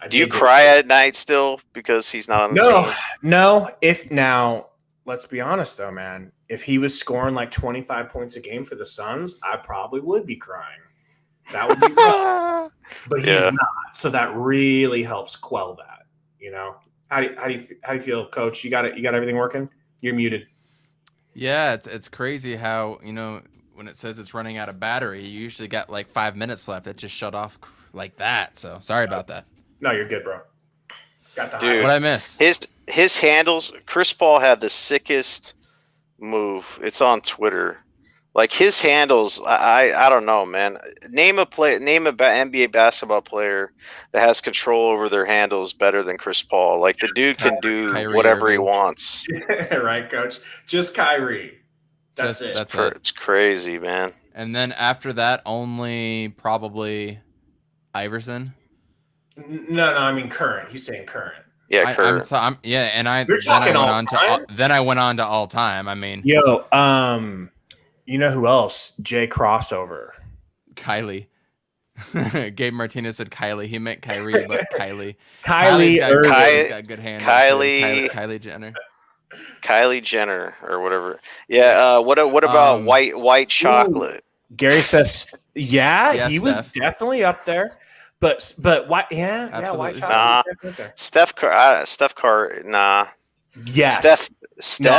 Do you cry at night still because he's not on the team? No. Now, let's be honest, though, man. If he was scoring like 25 points a game for the Suns, I probably would be crying. That would be rough. But he's not. So that really helps quell that, How do you feel, Coach? You got it. You got everything working? You're muted. Yeah, it's crazy how, when it says it's running out of battery, you usually got like 5 minutes left. It just shut off like that. So sorry about that. No, you're good, bro. Got the dude. What I miss? His handles. Chris Paul had the sickest move. It's on Twitter. Like his handles, I don't know, man. Name a NBA basketball player that has control over their handles better than Chris Paul. Like the dude can do whatever he wants. Right, Coach. Just Kyrie. That's it. It's crazy, man. And then after that, only probably Iverson. No, I mean current. He's saying current. Yeah, current. Then I went on to all time. I mean, you know who else? Jay Crossover. Kylie. Gabe Martinez said Kylie. He meant Kyrie, but Kylie. Kylie's got good hands. Kylie Jenner. Kylie Jenner or whatever. Yeah. What about white chocolate? Gary says, he was definitely up there. But white, white chocolate. Nah. Steph Curry. Nah. Yes. Steph. No,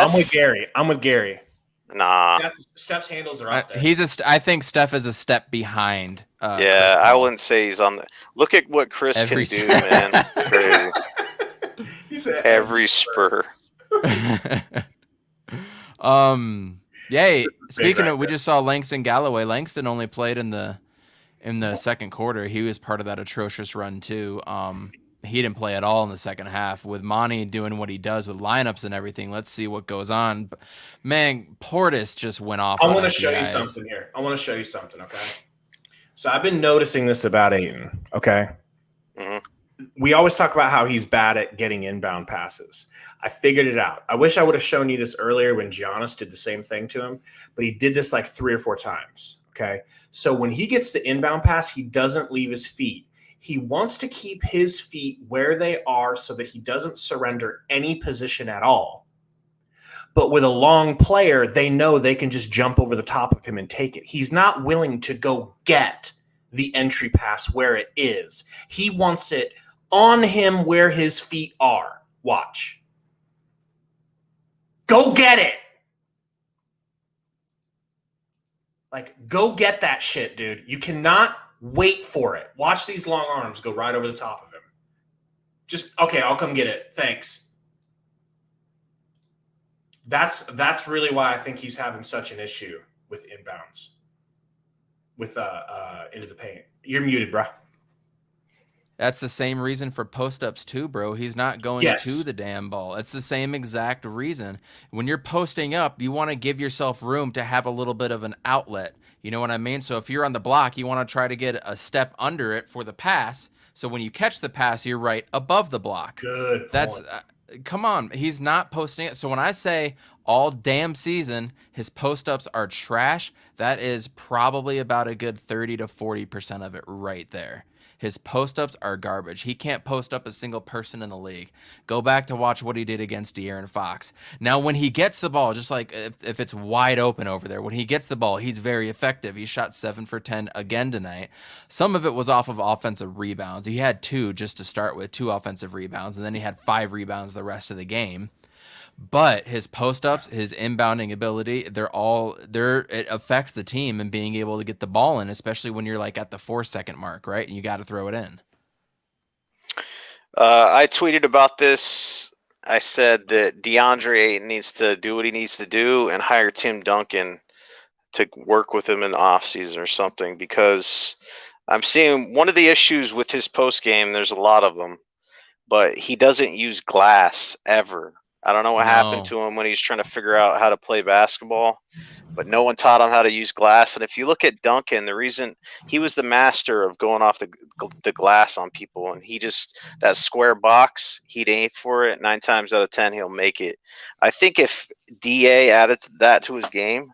I'm with Gary. Nah. Steph's handles are up there. I think Steph is a step behind. I wouldn't say he's on the. Look at what Chris can do, man. Crazy. He said every spur. Yay! Speaking of, we just saw Langston Galloway. Langston only played in the second quarter. He was part of that atrocious run too. He didn't play at all in the second half. With Monty doing what he does with lineups and everything, let's see what goes on. But, man, Portis just went off. I want to show you something here. Okay. So I've been noticing this about Ayton. Okay. Mm-hmm. We always talk about how he's bad at getting inbound passes. I figured it out. I wish I would have shown you this earlier when Giannis did the same thing to him, but he did this like 3 or 4 times. Okay. So when he gets the inbound pass, he doesn't leave his feet. He wants to keep his feet where they are so that he doesn't surrender any position at all. But with a long player, they know they can just jump over the top of him and take it. He's not willing to go get the entry pass where it is. He wants it on him where his feet are. Watch. Go get it. Like, go get that shit, dude. You cannot wait for it. Watch these long arms go right over the top of him. Just, okay, I'll come get it. Thanks. That's really why I think he's having such an issue with inbounds. With into the paint. You're muted, bro. That's the same reason for post-ups too, bro. He's not going to the damn ball. It's the same exact reason. When you're posting up, you want to give yourself room to have a little bit of an outlet. You know what I mean? So if you're on the block, you want to try to get a step under it for the pass. So when you catch the pass, you're right above the block. Good point. That's come on. He's not posting it. So when I say all damn season, his post-ups are trash, that is probably about a good 30 to 40% of it right there. His post-ups are garbage. He can't post up a single person in the league. Go back to watch what he did against De'Aaron Fox. Now, when he gets the ball, just like if it's wide open over there, when he gets the ball, he's very effective. He shot 7 for 10 again tonight. Some of it was off of offensive rebounds. He had 2 just to start with, 2 offensive rebounds, and then he had 5 rebounds the rest of the game. But his post-ups, his inbounding ability, it affects the team and being able to get the ball in, especially when you're like at the 4-second mark, right? And you got to throw it in. I tweeted about this. I said that DeAndre Ayton needs to do what he needs to do and hire Tim Duncan to work with him in the offseason or something, because I'm seeing one of the issues with his post-game, there's a lot of them, but he doesn't use glass ever. I don't know what happened to him when he's trying to figure out how to play basketball, but no one taught him how to use glass. And if you look at Duncan, the reason he was the master of going off the glass on people, and that square box, he'd aim for it 9 times out of 10, he'll make it. I think if DA added that to his game,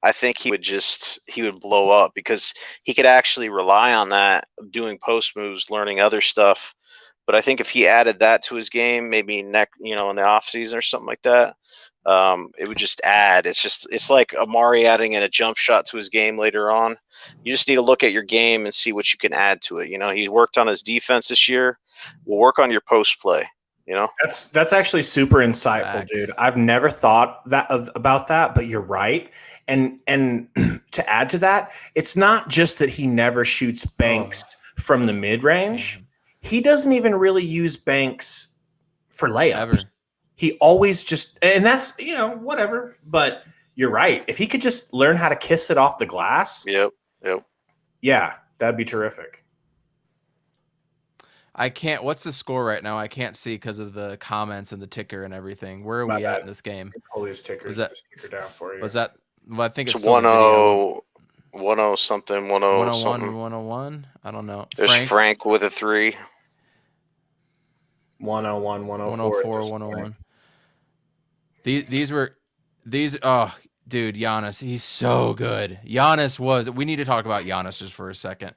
I think he would blow up, because he could actually rely on that, doing post moves, learning other stuff. But I think if he added that to his game, maybe in the offseason or something like that, it would just add. It's like Amari adding in a jump shot to his game later on. You just need to look at your game and see what you can add to it. He worked on his defense this year. We'll work on your post play. That's actually super insightful, Facts. Dude. I've never thought about that, but you're right. And to add to that, it's not just that he never shoots banks from the mid range. He doesn't even really use banks for layups. Ever. He always and that's, whatever. But you're right. If he could just learn how to kiss it off the glass. Yep. Yeah, that'd be terrific. What's the score right now? I can't see because of the comments and the ticker and everything. Where are we at in this game? Pull his ticker. Was that ticker down for you? Was that? Well, I think it's 1-0 something, 1-0 something. 101. I don't know. There's Frank with a 3. 101, 104, 101. Dude, Giannis, he's so good. We need to talk about Giannis just for a second.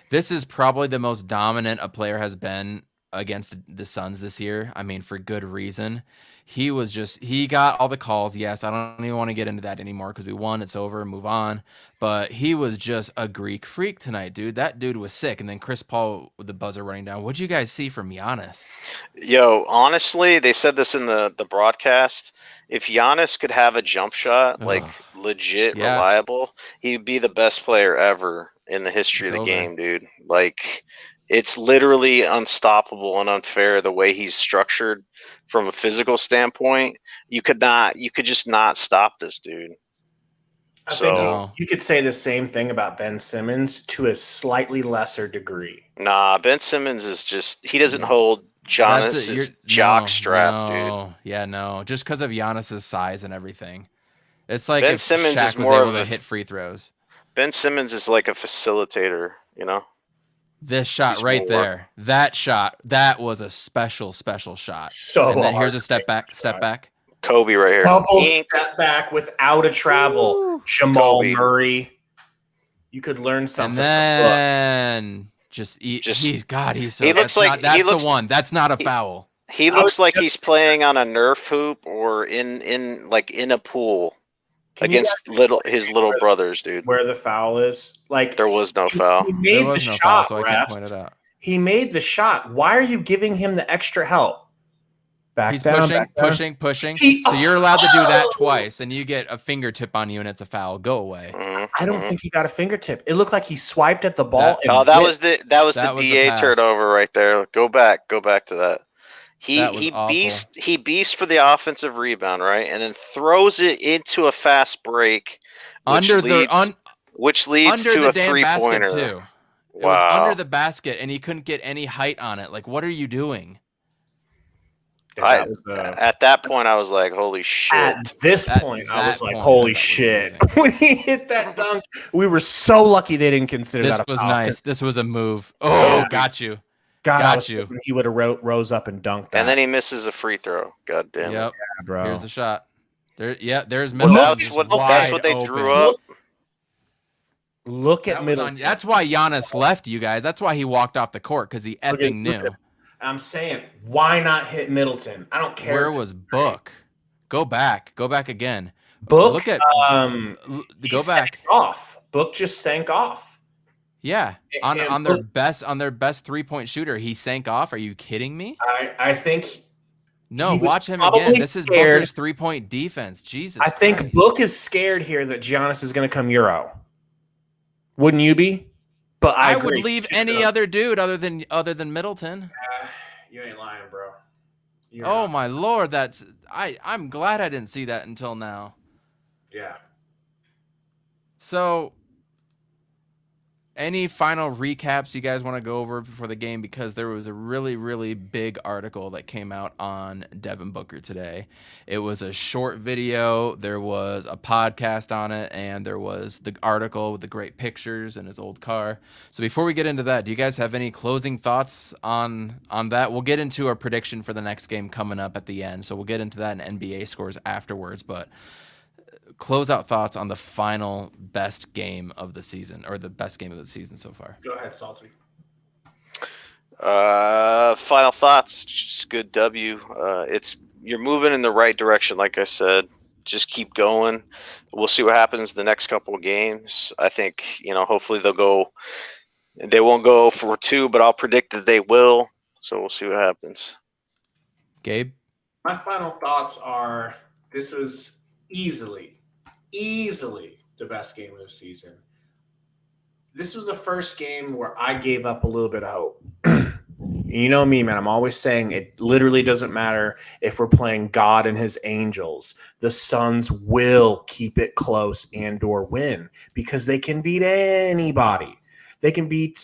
This is probably the most dominant a player has been against the Suns this year. I mean, for good reason. He got all the calls. Yes, I don't even want to get into that anymore because we won. It's over. Move on. But he was just a Greek freak tonight, dude. That dude was sick. And then Chris Paul with the buzzer running down. What'd you guys see from Giannis? Yo, honestly, they said this in the broadcast. If Giannis could have a jump shot, legit reliable, he'd be the best player ever in the history of the game, dude. It's literally unstoppable and unfair the way he's structured from a physical standpoint. You could just not stop this dude. I think you could say the same thing about Ben Simmons to a slightly lesser degree. Nah, Ben Simmons is just, he doesn't hold Giannis's jock strap, dude. Yeah, no. Just because of Giannis's size and everything. It's like Ben if Simmons Shaq is was more able of to hit free throws. Ben Simmons is like a facilitator, you know? This shot right there, that shot, that was a special shot. So and then here's a step back. Kobe right here. Double step back without a travel. Ooh. Jamal Kobe. Murray. You could learn something. And then he's so. He looks like that's the one. That's not a foul. He looks like he's playing on a Nerf hoop or in a pool against his little brothers, dude. Where the foul is? Like there was no foul. He made the shot, foul, so I can't point it out. He made the shot. Why are you giving him the extra help? He's pushing. So you're allowed to do that twice, and you get a fingertip on you, and it's a foul. Go away. I don't think he got a fingertip. It looked like he swiped at the ball. That was the DA turnover right there. Go back to that. He beasts for the offensive rebound, right, and then throws it into a fast break, which leads to a 3-pointer too. It was under the basket, and he couldn't get any height on it. Like, what are you doing? At that point, I was like, holy shit. At this point, I was like, holy shit. When he hit that dunk, we were so lucky they didn't consider that a foul. This was nice. This was a move. Oh, got you. Got you. He would have rose up and dunked that. And then he misses a free throw. God damn it. Yeah, bro. Here's the shot. There's Middleton. Well, that's what they drew up. Look at Middleton. That's why Giannis left, you guys. That's why he walked off the court, because he effing knew. I'm saying, why not hit Middleton? I don't care. Where was Book? Go back again. Book. Look at go back. Off. Book just sank off. Yeah, on their best 3-point shooter, he sank off. Are you kidding me? I think. No, watch him again. This is Booker's 3-point defense. Jesus. I think Book is scared here that Giannis is going to come Euro. Wouldn't you be? But I would leave any other dude other than Middleton. You ain't lying, bro. Oh my lord, I'm glad I didn't see that until now. Yeah. So, any final recaps you guys want to go over before the game? Because there was a really, really big article that came out on Devin Booker today. It was a short video. There was a podcast on it, and there was the article with the great pictures and his old car. So before we get into that, do you guys have any closing thoughts on that? We'll get into our prediction for the next game coming up at the end. So we'll get into that in NBA scores afterwards, but closeout thoughts on the final best game of the season, or the best game of the season so far. Go ahead, Salty. Final thoughts. Just good W. You're moving in the right direction, like I said. Just keep going. We'll see what happens the next couple of games. I think, hopefully they won't go for 2, but I'll predict that they will. So we'll see what happens. Gabe? My final thoughts are, this was easily the best game of the season. This was the first game where I gave up a little bit of hope. You know me, man. I'm always saying it literally doesn't matter if we're playing God and his angels. The Suns will keep it close and or win because they can beat anybody. They can beat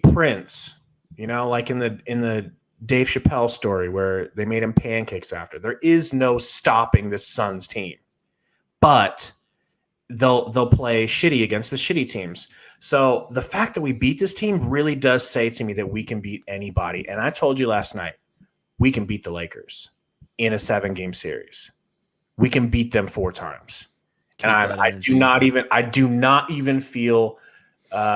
Prince, like in the Dave Chappelle story where they made him pancakes after. There is no stopping this Suns team. But they'll play shitty against the shitty teams. So the fact that we beat this team really does say to me that we can beat anybody. And I told you last night, we can beat the Lakers in a 7-game series. We can beat them 4 times. And I do not even feel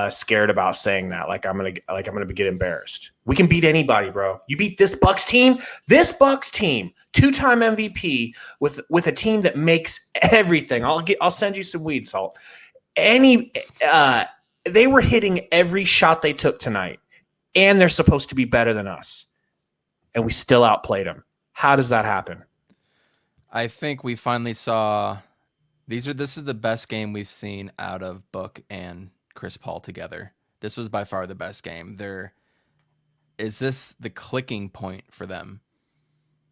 scared about saying that. Like I'm gonna get embarrassed. We can beat anybody, bro. You beat this Bucks team. This Bucks team, 2-time MVP with a team that makes everything. I'll send you some weed, Salt. They were hitting every shot they took tonight, and they're supposed to be better than us, and we still outplayed them. How does that happen? I think we finally saw this is the best game we've seen out of Book and Chris Paul together. This was by far the best game. Is this the clicking point for them?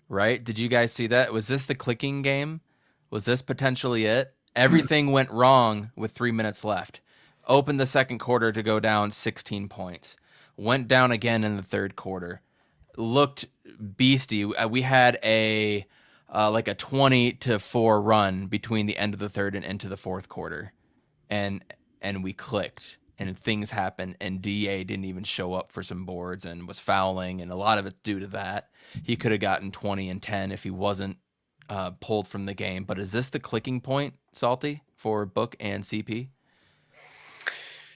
Right? Did you guys see that? Was this the clicking game? Was this potentially it? Everything went wrong with 3 minutes left. Opened the second quarter to go down 16 points. Went down again in the third quarter. Looked beastie. We had a like a 20-4 run between the end of the third and into the fourth quarter, and we clicked and things happened, and Da didn't even show up for some boards and was fouling, and a lot of it's due to that. He could have gotten 20 and 10 if he wasn't pulled from the game. But is this the clicking point, Salty, for Book and CP?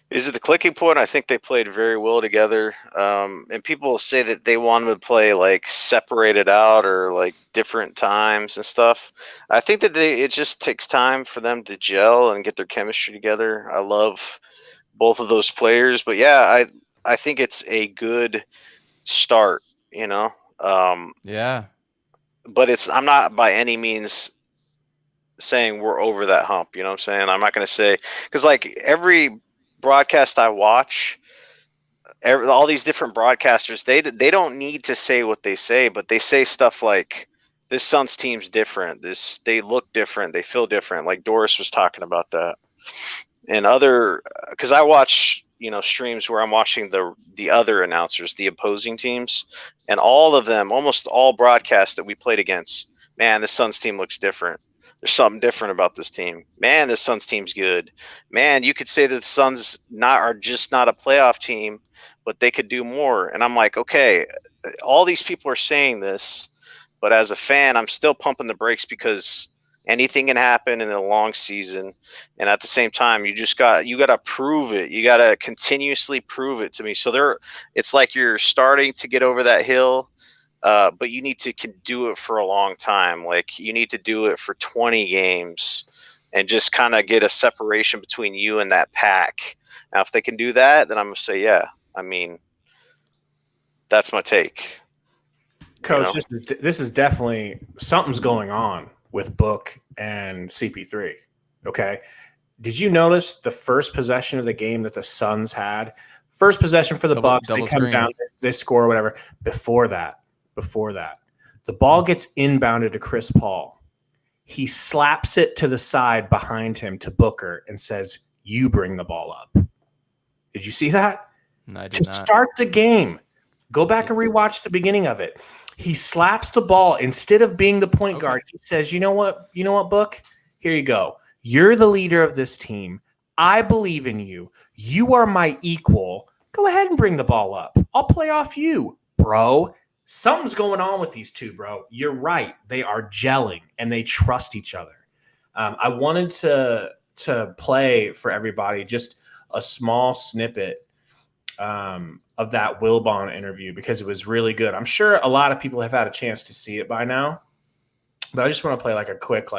Is it the clicking point? I think they played very well together. And people say that they want them to play like separated out or like different times and stuff. I think that it just takes time for them to gel and get their chemistry together. I love both of those players, but yeah, I think it's a good start, you know. Yeah. But I'm not by any means saying we're over that hump, you know what I'm saying? I'm not going to say, because like every broadcast I watch, all these different broadcasters, they don't need to say what they say, but they say stuff like, this Suns team's different, they look different, they feel different, like Doris was talking about that. And other, because I watch, you know, streams where I'm watching the other announcers, the opposing teams, and all of them, almost all broadcasts that we played against, man, the Suns team looks different. There's something different about this team. Man, this Suns team's good. Man, you could say that the Suns are just not a playoff team, but they could do more. And I'm like, okay, all these people are saying this, but as a fan, I'm still pumping the brakes because anything can happen in a long season. And at the same time, you got to prove it. You got to continuously prove it to me. So it's like you're starting to get over that hill. But you need to do it for a long time. Like you need to do it for 20 games and just kind of get a separation between you and that pack. Now, if they can do that, then I'm going to say, yeah, I mean, that's my take. Coach, you know? This is definitely something's going on with Book and CP3. Okay. Did you notice the first possession of the game that the Suns had? First possession for the Bucks, they come down, they score, whatever. Before that, the ball gets inbounded to Chris Paul. He slaps it to the side behind him to Booker and says, "You bring the ball up." Did you see that? No, I did not. Start the game. Go back and rewatch the beginning of it. He slaps the ball. Instead of being the point guard, he says, you know what, Book? Here you go. You're the leader of this team. I believe in you. You are my equal. Go ahead and bring the ball up. I'll play off you, bro. Something's going on with these two, bro. You're right. They are gelling, and they trust each other. I wanted to play for everybody just a small snippet of that Wilbon interview because it was really good. I'm sure a lot of people have had a chance to see it by now, but I just want to play like a quick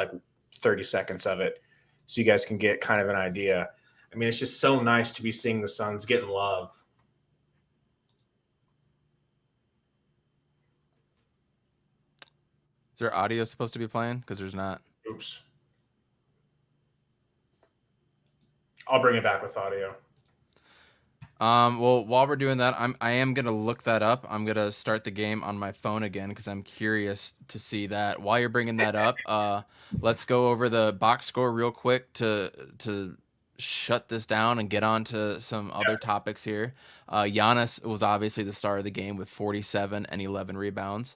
30 seconds of it so you guys can get kind of an idea. I mean, it's just so nice to be seeing the Suns getting love. Is there audio supposed to be playing? Because there's not. Oops. I'll bring it back with audio. Well, while we're doing that, I am gonna look that up. I'm gonna start the game on my phone again because I'm curious to see that. While you're bringing that up, let's go over the box score real quick to shut this down and get on to some other topics here. Giannis was obviously the star of the game with 47 and 11 rebounds.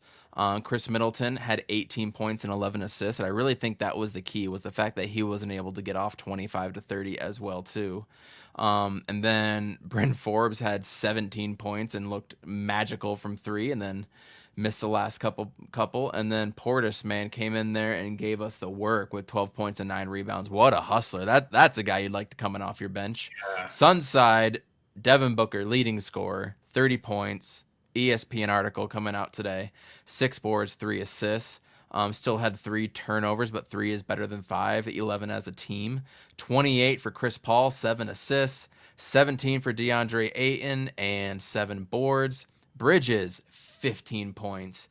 Chris Middleton had 18 points and 11 assists, and I really think that was the key, was the fact that he wasn't able to get off 25 to 30 as well too. And then Bryn Forbes had 17 points and looked magical from three, and then missed the last couple. And then Portis, man, came in there and gave us the work with 12 points and 9 rebounds. What a hustler. That's a guy you'd like to come in off your bench. Yeah. Suns side, Devin Booker, leading scorer, 30 points. ESPN article coming out today. 6 boards, 3 assists. Still had 3 turnovers, but 3 is better than 5. 11 as a team. 28 for Chris Paul, 7 assists. 17 for DeAndre Ayton, and 7 boards. Bridges, 15 points.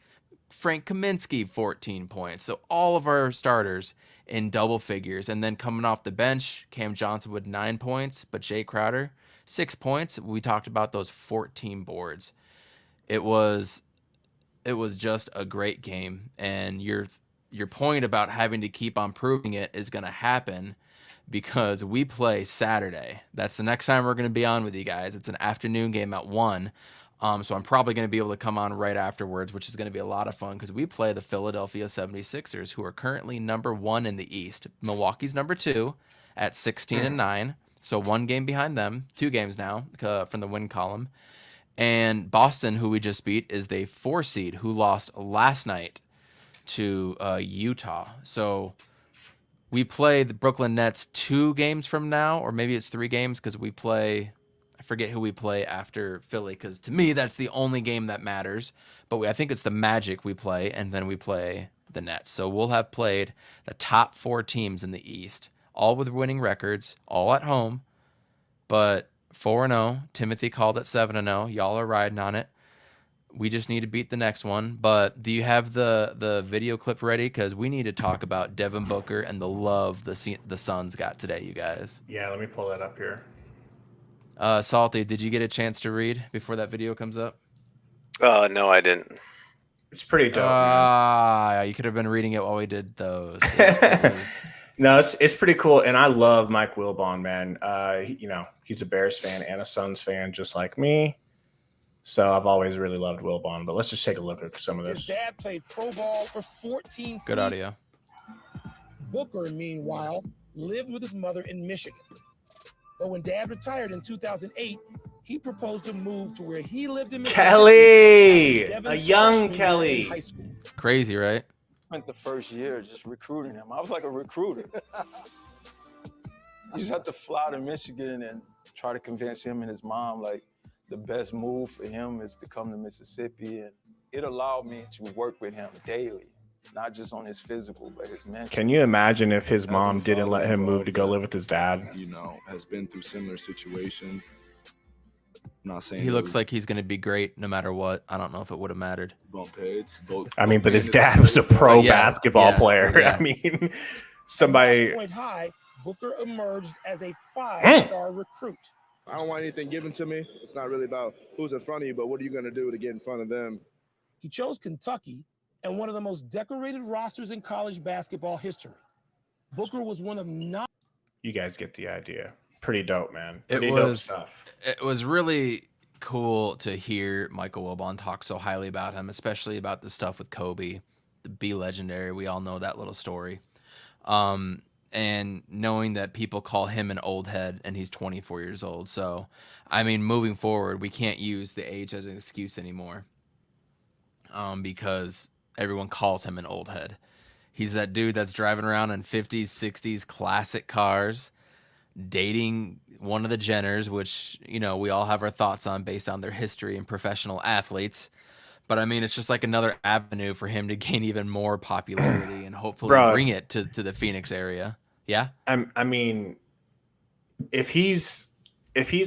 Frank Kaminsky, 14 points. So all of our starters in double figures. And then coming off the bench, Cam Johnson with 9 points, but Jay Crowder, 6 points. We talked about those 14 boards. It was just a great game, and you're your point about having to keep on proving it is going to happen because we play Saturday. That's the next time we're going to be on with you guys. It's an afternoon game at 1. So I'm probably going to be able to come on right afterwards, which is going to be a lot of fun because we play the Philadelphia 76ers, who are currently number 1 in the East. Milwaukee's number 2 at 16-9. So 1 game behind them, 2 games now from the win column. And Boston, who we just beat, is the 4 seed who lost last night to Utah. So we play the Brooklyn Nets 2 games from now, or maybe it's 3 games because we play, I forget who we play after Philly, because to me that's the only game that matters. But I think it's the Magic we play, and then we play the Nets. So we'll have played the top 4 teams in the East, all with winning records, all at home. But 4-0. Timothy called it 7-0. Y'all are riding on it. We just need to beat the next one. But do you have the video clip ready? Because we need to talk about Devin Booker and the love the Suns got today, you guys. Yeah, let me pull that up here. Salty, did you get a chance to read before that video comes up? No, I didn't. It's pretty dope, man. You could have been reading it while we did those. No, it's pretty cool, and I love Mike Wilbon, man. He's a Bears fan and a Suns fan, just like me. So I've always really loved Wilbon. But let's just take a look at some of this. His dad played pro ball for 14 seasons. Good audio. Booker, meanwhile, lived with his mother in Michigan. But when Dad retired in 2008, he proposed to move to where he lived in Mississippi. Kelly, a young Kelly. High school. Crazy, right? Spent the first year just recruiting him. I was like a recruiter. You just have to fly to Michigan and try to convince him and his mom, like, the best move for him is to come to Mississippi. And it allowed me to work with him daily, not just on his physical, but his mental. Can you imagine if his mom didn't let him move to go live with his dad? Has been through similar situations. I'm not saying he looks like he's going to be great no matter what. I don't know if it would have mattered. But his dad was a pro basketball player. Yeah. I mean, somebody. Point high, Booker emerged as a 5-star recruit. I don't want anything given to me. It's not really about who's in front of you, but what are you going to do to get in front of them? He chose Kentucky and one of the most decorated rosters in college basketball history. Booker was one of 9. You guys get the idea. Pretty dope, man. Dope stuff. It was really cool to hear Michael Wilbon talk so highly about him, especially about the stuff with Kobe, the Be Legendary. We all know that little story. And knowing that people call him an old head and he's 24 years old. So, I mean, moving forward, we can't use the age as an excuse anymore because everyone calls him an old head. He's that dude that's driving around in 50s, 60s classic cars, dating one of the Jenners, which, we all have our thoughts on based on their history and professional athletes. But I mean, it's just like another avenue for him to gain even more popularity and hopefully bring it to the Phoenix area. Yeah. I mean, if he's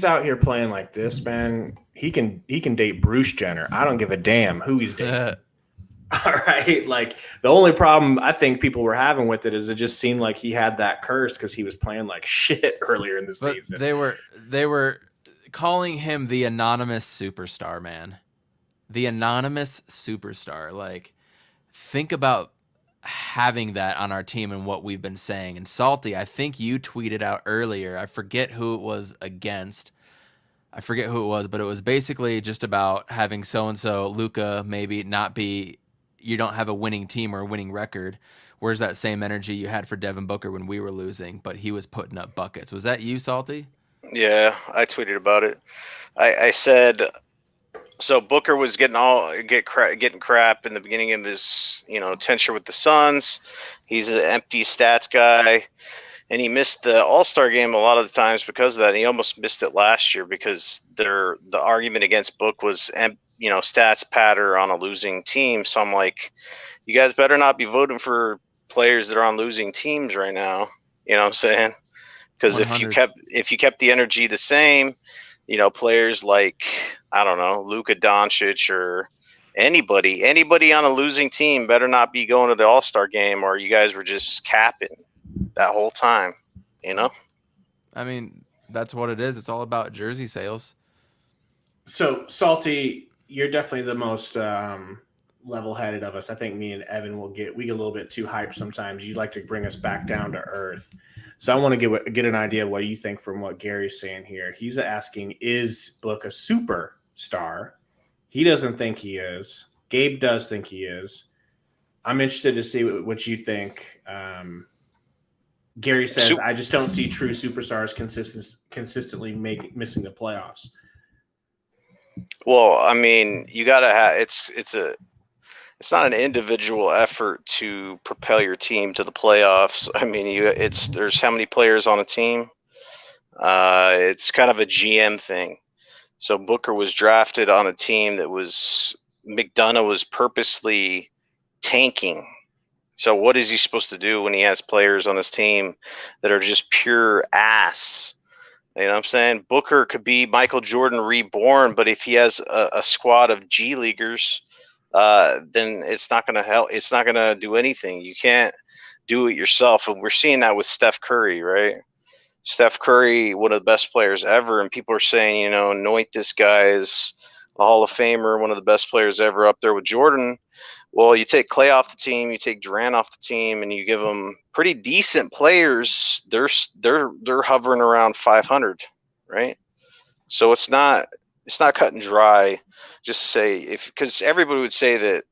out here playing like this, man, he can date Bruce Jenner. I don't give a damn who he's dating. All right. Like, the only problem I think people were having with it is it just seemed like he had that curse because he was playing like shit earlier in the season. They were calling him the anonymous superstar, man. The anonymous superstar. Like, think about having that on our team and what we've been saying. And Salty, I think you tweeted out earlier, I forget who it was against. I forget who it was, but it was basically just about having so-and-so, Luka, maybe not be, you don't have a winning team or a winning record. Where's that same energy you had for Devin Booker when we were losing, but he was putting up buckets? Was that you, Salty? Yeah, I tweeted about it. I said, so Booker was getting crap in the beginning of his, tenure with the Suns. He's an empty stats guy, and he missed the All-Star game a lot of the times because of that. And he almost missed it last year because the argument against Book was, stats patter on a losing team. So I'm like, you guys better not be voting for players that are on losing teams right now. You know what I'm saying? Because if you kept the energy the same, players like, I don't know, Luka Doncic or anybody on a losing team better not be going to the All-Star game, or you guys were just capping that whole time, I mean, that's what it is. It's all about jersey sales. So, Salty, you're definitely the most level-headed of us. I think me and Evan we get a little bit too hyped sometimes. You like to bring us back down to earth. So I want to get an idea of what you think from what Gary's saying here. He's asking, is Book a superstar? He doesn't think he is. Gabe does think he is. I'm interested to see what you think. Gary says, I just don't see true superstars consistently missing the playoffs. Well, I mean, you gotta have it's not an individual effort to propel your team to the playoffs. I mean, there's how many players on a team? It's kind of a GM thing. So Booker was drafted on a team that McDonough was purposely tanking. So what is he supposed to do when he has players on his team that are just pure ass? You know what I'm saying? Booker could be Michael Jordan reborn, but if he has a squad of G Leaguers, then it's not going to help. It's not going to do anything. You can't do it yourself. And we're seeing that with Steph Curry, right? Steph Curry, one of the best players ever. And people are saying, anoint this guy as a Hall of Famer, one of the best players ever, up there with Jordan. Well, you take Clay off the team, you take Durant off the team, and you give them pretty decent players. They're hovering around 500, right? So it's not cut and dry. Just to say, because everybody would say that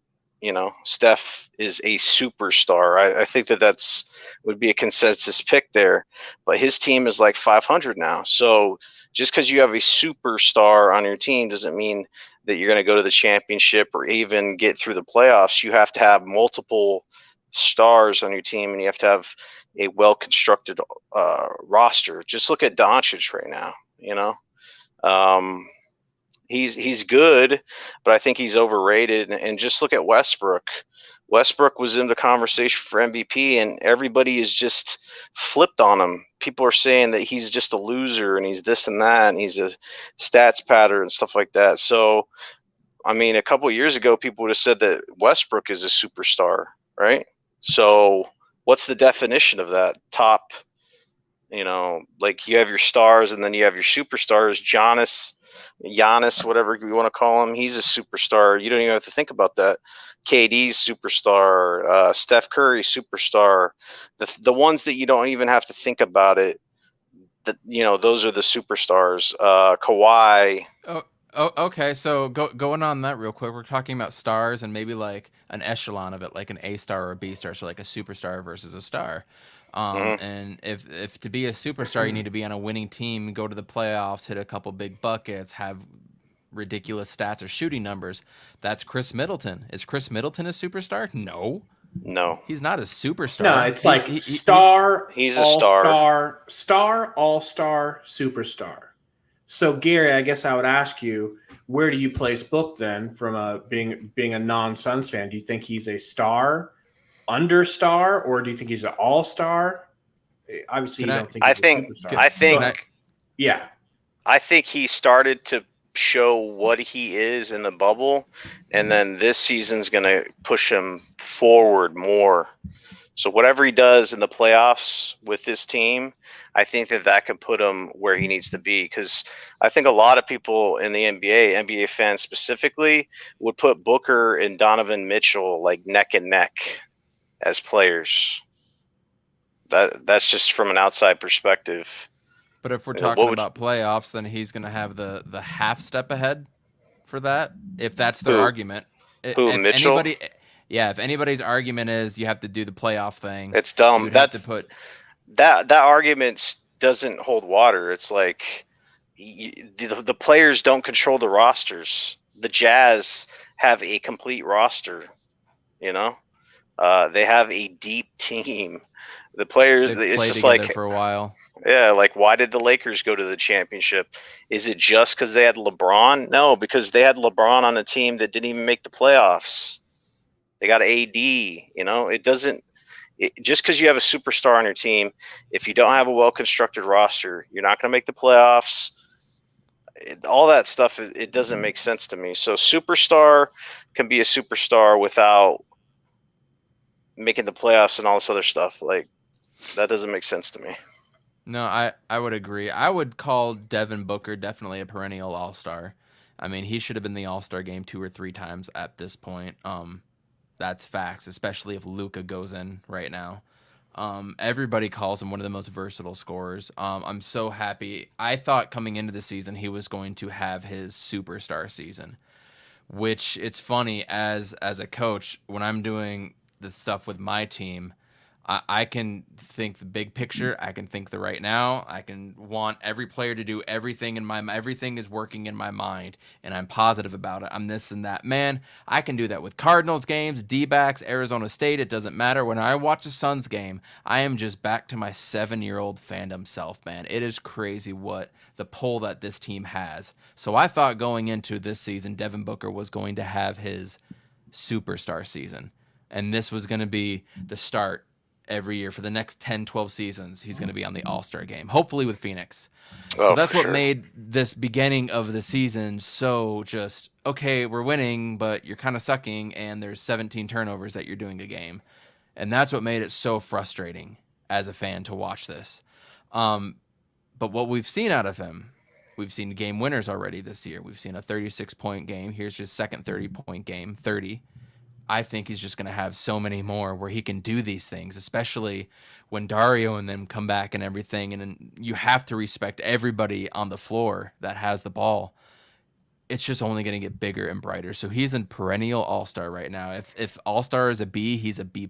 Steph is a superstar. I think that would be a consensus pick there, but his team is like 500 now. So just because you have a superstar on your team doesn't mean that you're going to go to the championship or even get through the playoffs. You have to have multiple stars on your team, and you have to have a well-constructed roster. Just look at Doncic right now. He's good, but I think he's overrated. And just look at Westbrook. Westbrook was in the conversation for MVP, and everybody is just flipped on him. People are saying that he's just a loser and he's this and that, and he's a stats patter and stuff like that. So, I mean, a couple of years ago, people would have said that Westbrook is a superstar, right? So what's the definition of that? Top, like you have your stars and then you have your superstars. Giannis, whatever you want to call him, he's a superstar. You don't even have to think about that. KD's superstar, Steph Curry superstar. The ones that you don't even have to think about it. Those are the superstars. Kawhi. Oh, okay. So going on that real quick, we're talking about stars and maybe like an echelon of it, like an A star or a B star. So like a superstar versus a star. And if to be a superstar, you need to be on a winning team, go to the playoffs, hit a couple big buckets, have ridiculous stats or shooting numbers. That's Chris Middleton. Is Chris Middleton a superstar? No, he's not a superstar. No, it's star. He's a star, all-star, superstar. So Gary, I guess I would ask you, where do you place Book then from being a non-Suns fan? Do you think he's a star, understar, or do you think he's an all-star? Obviously, you don't think he's a superstar. I think he started to show what he is in the bubble, and then this season's going to push him forward more. So whatever he does in the playoffs with this team, I think that could put him where he needs to be, because I think a lot of people in the NBA fans specifically, would put Booker and Donovan Mitchell like neck and neck as players. That's just from an outside perspective. But if we're talking about playoffs, then he's going to have the half step ahead for that, if that's their argument. Who, Mitchell? If anybody's argument is you have to do the playoff thing, it's dumb. That argument doesn't hold water. It's like the players don't control the rosters. The Jazz have a complete roster. They have a deep team. The players, it's just like for a while. Yeah, like why did the Lakers go to the championship? Is it just because they had LeBron? No, because they had LeBron on a team that didn't even make the playoffs. They got AD. It doesn't. Just because you have a superstar on your team, if you don't have a well-constructed roster, you're not going to make the playoffs. All that stuff, it doesn't make sense to me. So superstar can be a superstar without making the playoffs and all this other stuff. Like, that doesn't make sense to me. No, I would agree. I would call Devin Booker definitely a perennial all-star. I mean, he should have been the All-Star game 2 or 3 times at this point. That's facts, especially if Luka goes in right now. Everybody calls him one of the most versatile scorers. I'm so happy. I thought coming into the season he was going to have his superstar season, which it's funny as a coach when I'm doing the stuff with my team. I can think the big picture. I can think the right now. I can want every player to do everything everything is working in my mind, and I'm positive about it. I'm this and that. Man, I can do that with Cardinals games, D-backs, Arizona State. It doesn't matter. When I watch a Suns game, I am just back to my 7-year-old fandom self, man. It is crazy what the pull that this team has. So I thought going into this season, Devin Booker was going to have his superstar season, and this was going to be the start. Every year for the next 10, 12 seasons, he's going to be on the All-Star game, hopefully with Phoenix. So that's what made this beginning of the season so just, okay, we're winning, but you're kind of sucking, and there's 17 turnovers that you're doing a game. And that's what made it so frustrating as a fan to watch this. But what we've seen out of him, we've seen game winners already this year. We've seen a 36-point game. Here's his second 30-point game, 30. I think he's just going to have so many more where he can do these things, especially when Dario and them come back and everything. And you have to respect everybody on the floor that has the ball. It's just only going to get bigger and brighter. So he's a perennial all-star right now. If all-star is a B, he's a B+,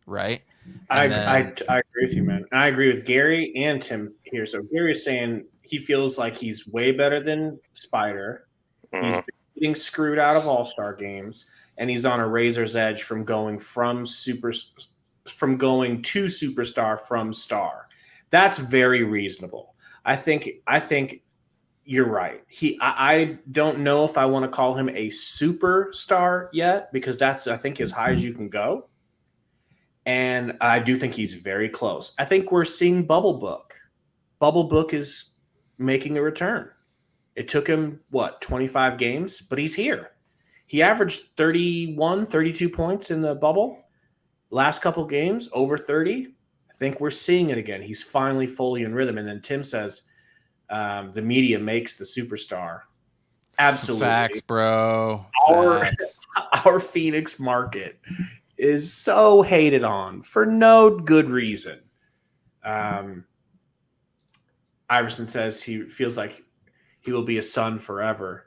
right? I agree with you, man. And I agree with Gary and Tim here. So Gary is saying he feels like he's way better than Spider. He's getting screwed out of all-star games. And he's on a razor's edge from going to superstar from star. That's very reasonable. I think you're right. I don't know if I want to call him a superstar yet, because that's, I think, as high as you can go. And I do think he's very close. I think we're seeing Bubble Book. Bubble Book is making a return. It took him 25 games, but he's here. He averaged 31, 32 points in the bubble. Last couple games, over 30. I think we're seeing it again. He's finally fully in rhythm. And then Tim says the media makes the superstar. Absolutely. Facts, bro. Our Phoenix market is so hated on for no good reason. Iverson says he feels like he will be a Sun forever.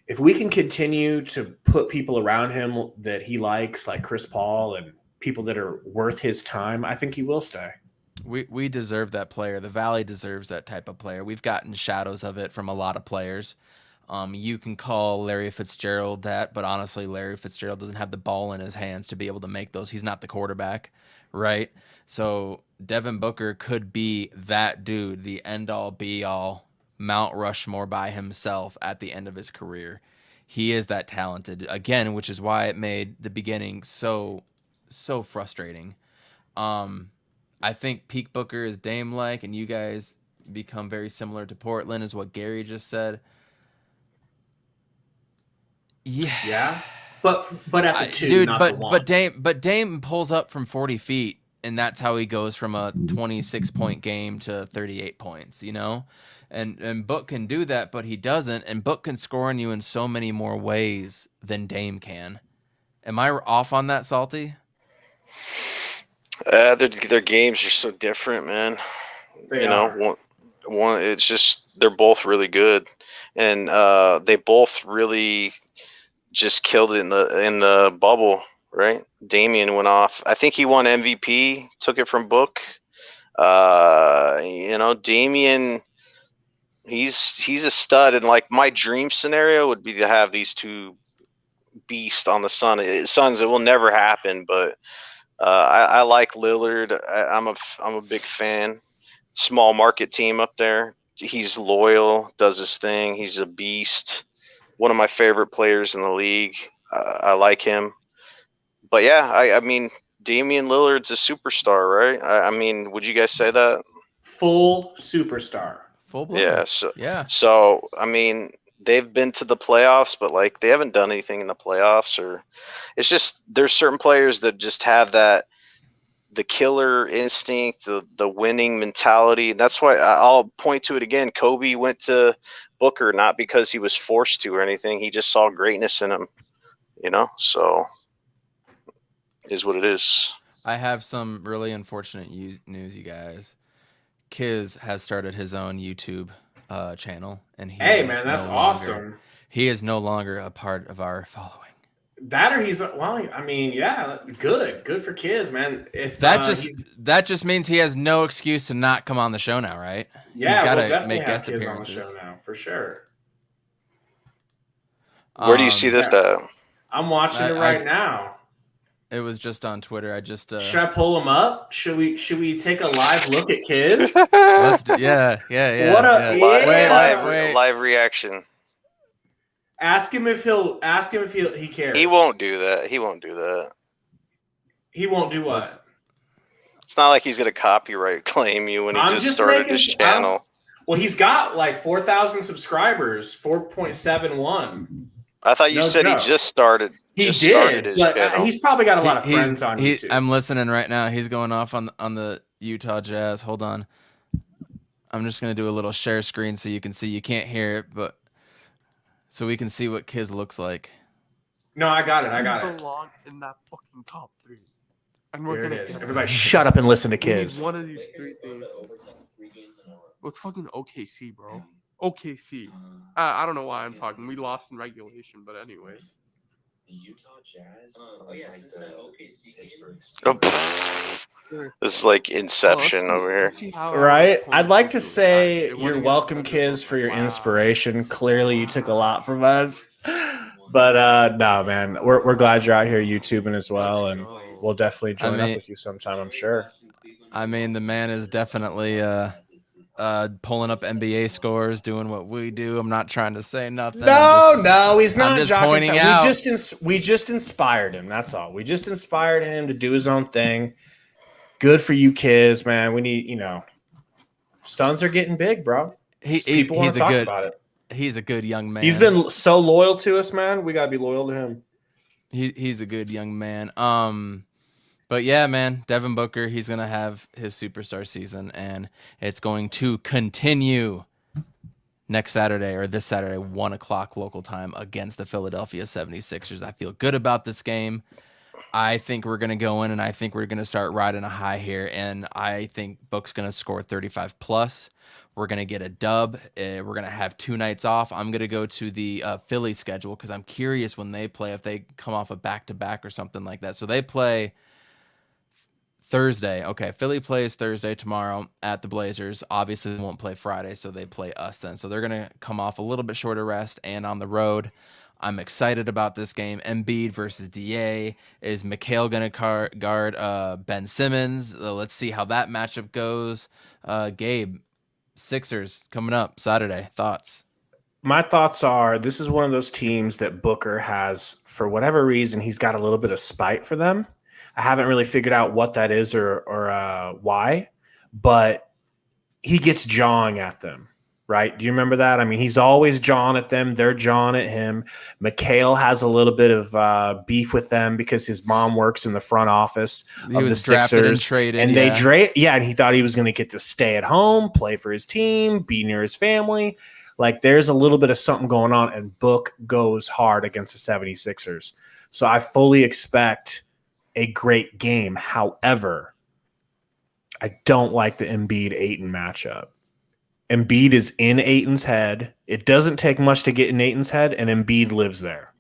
If we can continue to put people around him that he likes, like Chris Paul and people that are worth his time, I think he will stay. We deserve that player. The Valley deserves that type of player. We've gotten shadows of it from a lot of players. You can call Larry Fitzgerald that, but honestly, Larry Fitzgerald doesn't have the ball in his hands to be able to make those. He's not the quarterback, right? So Devin Booker could be that dude, the end-all, be-all, Mount Rushmore by himself at the end of his career. He is that talented again, which is why it made the beginning so frustrating. I think peak Booker is Dame-like, and you guys become very similar to Portland, is what Gary just said. Yeah, but at the two, dude, not but the one. but Dame pulls up from 40 feet, and that's how he goes from a 26-point game to 38 points. You know. And Book can do that, but he doesn't. And Book can score on you in so many more ways than Dame can. Am I off on that, Salty? Their games are so different, man. One, it's just they're both really good, and they both really just killed it in the bubble, right? Damian went off. I think he won MVP, took it from Book. Damian. He's a stud, and like my dream scenario would be to have these two beasts on the Suns. It will never happen, but I like Lillard. I'm a big fan. Small market team up there. He's loyal, does his thing. He's a beast. One of my favorite players in the league. I like him. But yeah, I mean, Damian Lillard's a superstar, right? I mean, would you guys say that? Full superstar. Full blown. Yeah. So I mean, they've been to the playoffs, but like they haven't done anything in the playoffs. Or it's just there's certain players that just have that the killer instinct, the winning mentality. That's why I'll point to it again. Kobe went to Booker not because he was forced to or anything. He just saw greatness in him, so it is what it is. I have some really unfortunate news, you guys. Kiz has started his own YouTube channel, and that's awesome. He is no longer a part of our following. That or he's good for Kiz, man. If that just means he has no excuse to not come on the show now, right? Yeah, he's got to make guest appearances on the show now for sure. Where do you see this though? I'm watching it right now. It was just on Twitter. I just should I pull him up? Should we take a live look at Kiz? Yeah. Wait. Live reaction. Ask him if he cares. He won't do that. He won't do what? It's not like he's gonna copyright claim you when he just started his channel. Well, he's got like 4,000 subscribers, 4.71. I thought you said joke. He just started. He's probably got a lot of friends on YouTube. I'm listening right now. He's going off on the Utah Jazz. Hold on. I'm just gonna do a little share screen so you can see. You can't hear it, but so we can see what Kiz looks like. No, I got it. Belong in that fucking top 3. And we're gonna everybody shut up and listen to Kiz. One of these 3 things. With fucking OKC, bro. OKC. I don't know why I'm talking. We lost in regulation, but anyway. The Utah Jazz. This is like Inception over here. Right? I'd like to say you're welcome, Kiz, for your inspiration. Clearly, you took a lot from us. But no, man, we're glad you're out here YouTubing as well, and we'll definitely join up with you sometime, I'm sure. I mean, the man is definitely pulling up NBA scores, doing what we do. I'm not trying to say nothing. No, he's not. I'm just pointing out. We just inspired him. That's all. We just inspired him to do his own thing. Good for you, Kiz, man. We need, Suns are getting big, bro. People want to talk about it. He's a good young man. He's been so loyal to us, man. We gotta be loyal to him. He's a good young man. But yeah, man, Devin Booker, he's going to have his superstar season, and it's going to continue next Saturday or this Saturday, 1 o'clock local time against the Philadelphia 76ers. I feel good about this game. I think we're going to go in, and I think we're going to start riding a high here, and I think Book's going to score 35 plus. We're going to get a dub. We're going to have 2 nights off. I'm going to go to the Philly schedule because I'm curious when they play, if they come off a back-to-back or something like that. So they play Thursday. Okay, Philly plays Thursday tomorrow at the Blazers. Obviously, they won't play Friday, so they play us then. So they're going to come off a little bit shorter rest and on the road. I'm excited about this game. Embiid versus DA. Is Mikal going to guard Ben Simmons? Let's see how that matchup goes. Gabe, Sixers coming up Saturday. Thoughts? My thoughts are this is one of those teams that Booker has, for whatever reason, he's got a little bit of spite for them. I haven't really figured out what that is or why, but he gets jawing at them, right? Do you remember that? I mean, he's always jawing at them. They're jawing at him. Mikal has a little bit of beef with them because his mom works in the front office of the Sixers. And traded, and and he thought he was going to get to stay at home, play for his team, be near his family. Like, there's a little bit of something going on, and Book goes hard against the 76ers. So I fully expect a great game. However, I don't like the Embiid-Ayton matchup. Embiid is in Ayton's head. It doesn't take much to get in Ayton's head, and Embiid lives there.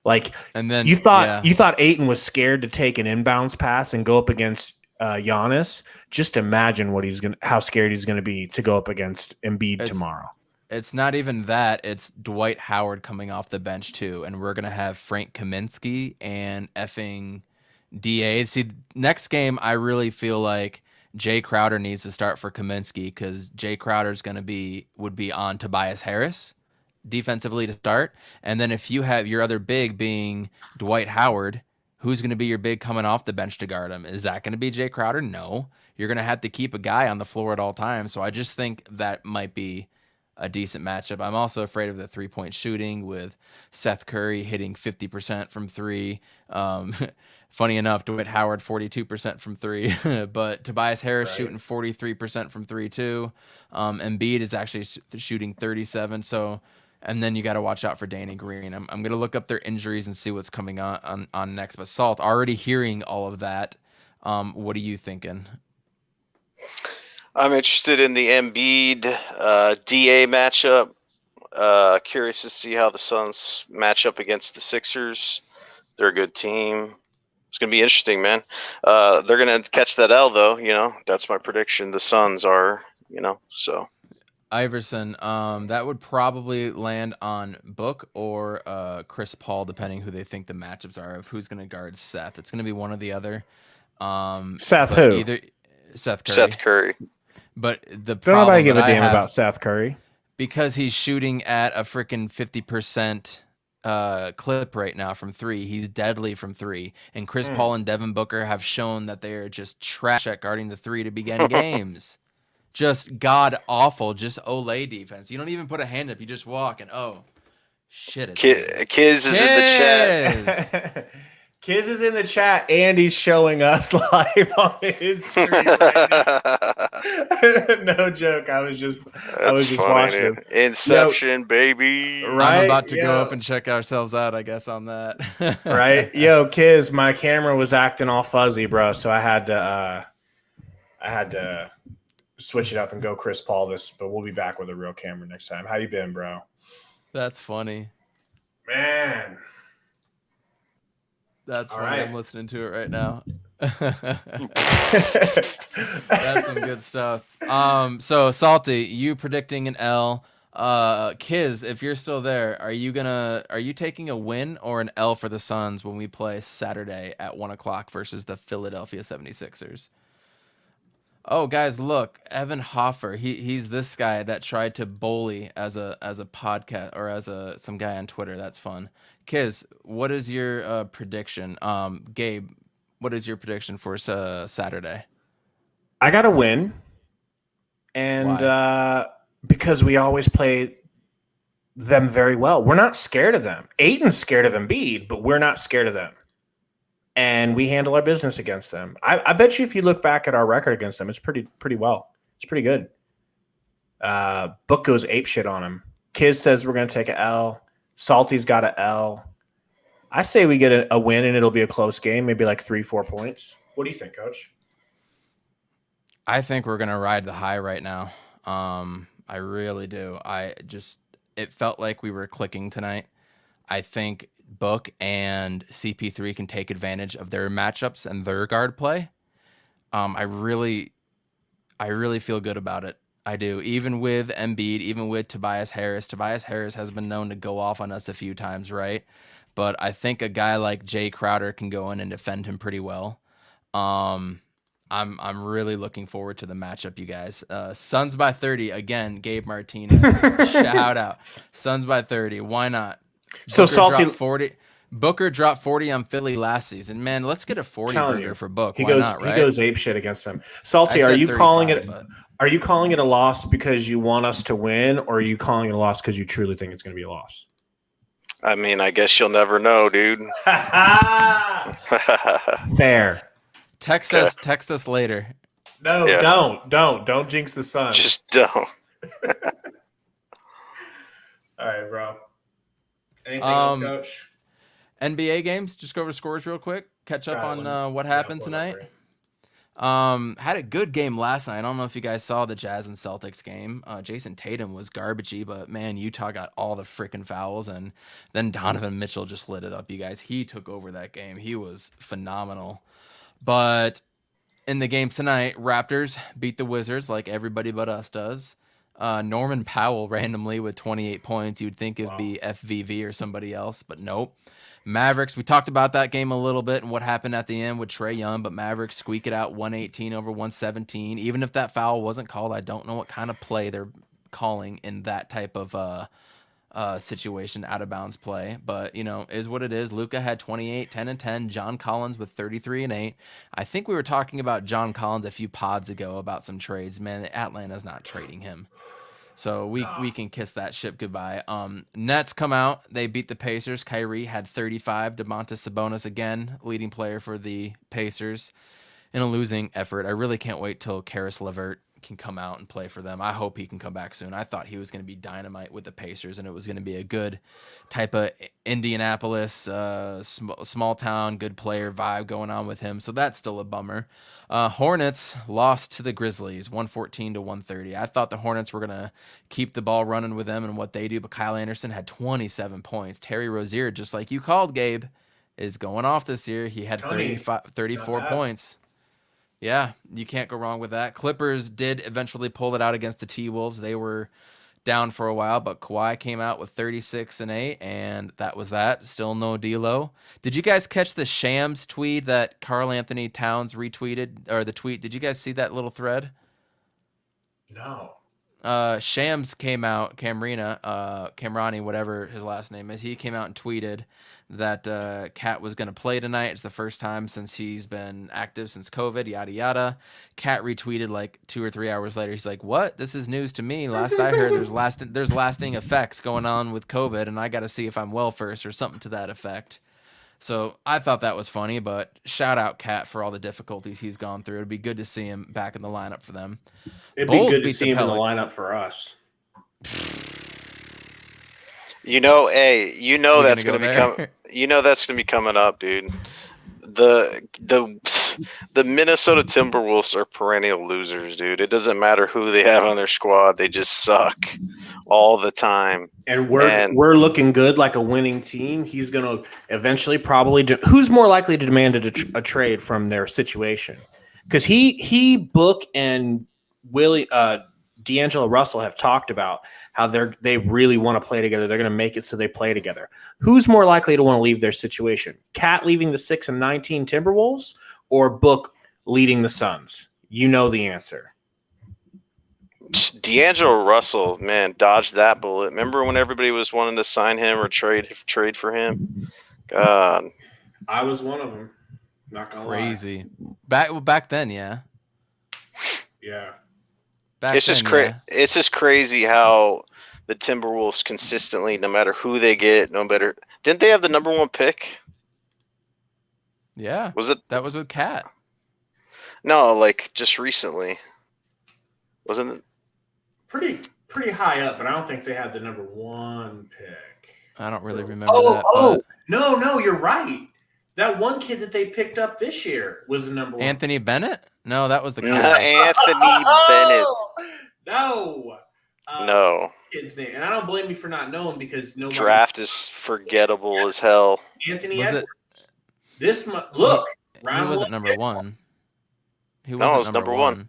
Like, and then you thought Ayton was scared to take an inbounds pass and go up against Giannis. Just imagine how scared he's gonna be to go up against Embiid tomorrow. It's not even that. It's Dwight Howard coming off the bench too, and we're gonna have Frank Kaminsky and effing DA. See, next game, I really feel like Jay Crowder needs to start for Kaminsky because Jay Crowder's would be on Tobias Harris defensively to start. And then if you have your other big being Dwight Howard, who's going to be your big coming off the bench to guard him? Is that going to be Jay Crowder? No. You're going to have to keep a guy on the floor at all times. So I just think that might be a decent matchup. I'm also afraid of the 3-point shooting with Seth Curry hitting 50% from three. Funny enough, Dwight Howard 42% from three, but Tobias Harris shooting 43% from three too. Embiid is actually shooting 37. So, and then you got to watch out for Danny Green. I'm going to look up their injuries and see what's coming on next. But Salt, already hearing all of that, what are you thinking? I'm interested in the Embiid DA matchup. Curious to see how the Suns match up against the Sixers. They're a good team. It's going to be interesting, man. They're going to catch that L, though. That's my prediction. The Suns are, so. Iverson, that would probably land on Book or Chris Paul, depending who they think the matchups are of who's going to guard Seth. It's going to be one or the other. Seth who? Either Seth Curry. Seth Curry. But the don't problem nobody give a that damn I have, about Seth Curry because he's shooting at a freaking 50% clip right now from three. He's deadly from three, and Chris Paul and Devin Booker have shown that they are just trash at guarding the three to begin games. Just god awful, just Olay defense. You don't even put a hand up, you just walk and shit. It's Kiz is in the chat. Kiz is in the chat and he's showing us live on his stream right now. No joke. I was just watching. Dude. Inception, baby. Right? I'm about to go up and check ourselves out, I guess, on that. Right? Yo, Kiz, my camera was acting all fuzzy, bro. So I had to switch it up and go Chris Paul this, but we'll be back with a real camera next time. How you been, bro? That's funny. Man. That's funny. Right. I'm listening to it right now. That's some good stuff. So Salty, you predicting an L. Kiz, if you're still there, are you taking a win or an L for the Suns when we play Saturday at 1:00 versus the Philadelphia 76ers? Oh, guys, look, Evan Hoffer. He's this guy that tried to bully as a podcast or as some guy on Twitter. That's fun. Kiz, what is your prediction? Gabe, what is your prediction for Saturday? I got to win, and because we always play them very well. We're not scared of them. Ayton's scared of Embiid, but we're not scared of them. And we handle our business against them. I bet you if you look back at our record against them, it's pretty well. It's pretty good. Book goes apeshit on him. Kiz says we're going to take an L. Salty's got an L. I say we get a win and it'll be a close game, maybe like 3-4 points. What do you think, Coach? I think we're going to ride the high right now. I really do. It felt like we were clicking tonight. I think Book and CP3 can take advantage of their matchups and their guard play. I really feel good about it. I do. Even with Embiid, even with Tobias Harris. Tobias Harris has been known to go off on us a few times, right? But I think a guy like Jay Crowder can go in and defend him pretty well. I'm really looking forward to the matchup, you guys. Suns by 30 again. Gabe Martinez, shout out. Suns by 30. Why not? So Salty Booker dropped 40 on Philly last season. Man, let's get a 40 burger for Book. Why not, right? He goes ape shit against them. Salty, are you calling it? Are you calling it a loss because you want us to win, or are you calling it a loss because you truly think it's going to be a loss? I mean, I guess you'll never know, dude. Fair. Text us later. No, yeah. Don't jinx the Suns. Just don't. All right, bro. Anything else, Coach? NBA games. Just go over scores real quick. Catch up on what happened tonight. Had a good game last night. I don't know if you guys saw the Jazz and Celtics game. Jason Tatum was garbagey, but man, Utah got all the freaking fouls, and then Donovan Mitchell just lit it up, you guys. He took over that game. He was phenomenal. But in the game tonight, Raptors beat the Wizards like everybody but us does. Norman Powell randomly with 28 points. You'd think it'd be FVV or somebody else, but nope. Mavericks, we talked about that game a little bit and what happened at the end with Trae Young, but Mavericks squeak it out 118 over 117. Even if that foul wasn't called, I don't know what kind of play they're calling in that type of situation, out of bounds play, but is what it is. Luka had 28, 10 and 10. John Collins with 33 and 8. I think we were talking about John Collins a few pods ago about some trades. Man, Atlanta's not trading him. So we can kiss that ship goodbye. Nets come out. They beat the Pacers. Kyrie had 35. Domantas Sabonis again, leading player for the Pacers in a losing effort. I really can't wait till Karis LeVert can come out and play for them. I hope he can come back soon. I thought he was going to be dynamite with the Pacers, and it was going to be a good type of Indianapolis, small town, good player vibe going on with him. So that's still a bummer. Hornets lost to the Grizzlies, 114 to 130. I thought the Hornets were going to keep the ball running with them and what they do, but Kyle Anderson had 27 points. Terry Rozier, just like you called, Gabe, is going off this year. He had 34 points. Yeah, you can't go wrong with that. Clippers did eventually pull it out against the T-Wolves. They were down for a while, but Kawhi came out with 36 and 8, and that was that. Still no D'Lo. Did you guys catch the Shams tweet that Karl Anthony Towns retweeted, or the tweet? Did you guys see that little thread? No. Shams came out, Camrani, whatever his last name is, he came out and tweeted that Cat was going to play tonight. It's the first time since he's been active since COVID, yada, yada. Cat retweeted like 2 or 3 hours later. He's like, what? This is news to me. Last I heard, there's lasting effects going on with COVID, and I got to see if I'm well first or something to that effect. So I thought that was funny, but shout out Cat for all the difficulties he's gone through. It'd be good to see him back in the lineup for them. It'd be good to see him in the lineup for us. That's going to be coming up, dude. The Minnesota Timberwolves are perennial losers, dude. It doesn't matter who they have on their squad; they just suck all the time. And we're looking good, like a winning team. He's going to eventually probably who's more likely to demand a trade from their situation? Because Book and D'Angelo Russell have talked about how they really want to play together. They're going to make it so they play together. Who's more likely to want to leave their situation? Cat leaving the 6-19 Timberwolves or Book leading the Suns? You know the answer. D'Angelo Russell, man, dodged that bullet. Remember when everybody was wanting to sign him or trade for him? God. I was one of them. Not gonna crazy. Back then, yeah. Yeah. It's just crazy how the Timberwolves consistently, no matter who they get, didn't they have the number 1 pick? Yeah. That was with Cat? No, like just recently. Wasn't it? Pretty high up, but I don't think they had the number 1 pick. I don't really remember that. No, you're right. That one kid that they picked up this year was the number 1. Anthony Bennett? No, that was the Anthony Bennett. No. Kid's name. And I don't blame you for not knowing because nobody. Draft is forgettable as hell. Anthony Edwards. Look. He wasn't number 1. He wasn't number 1.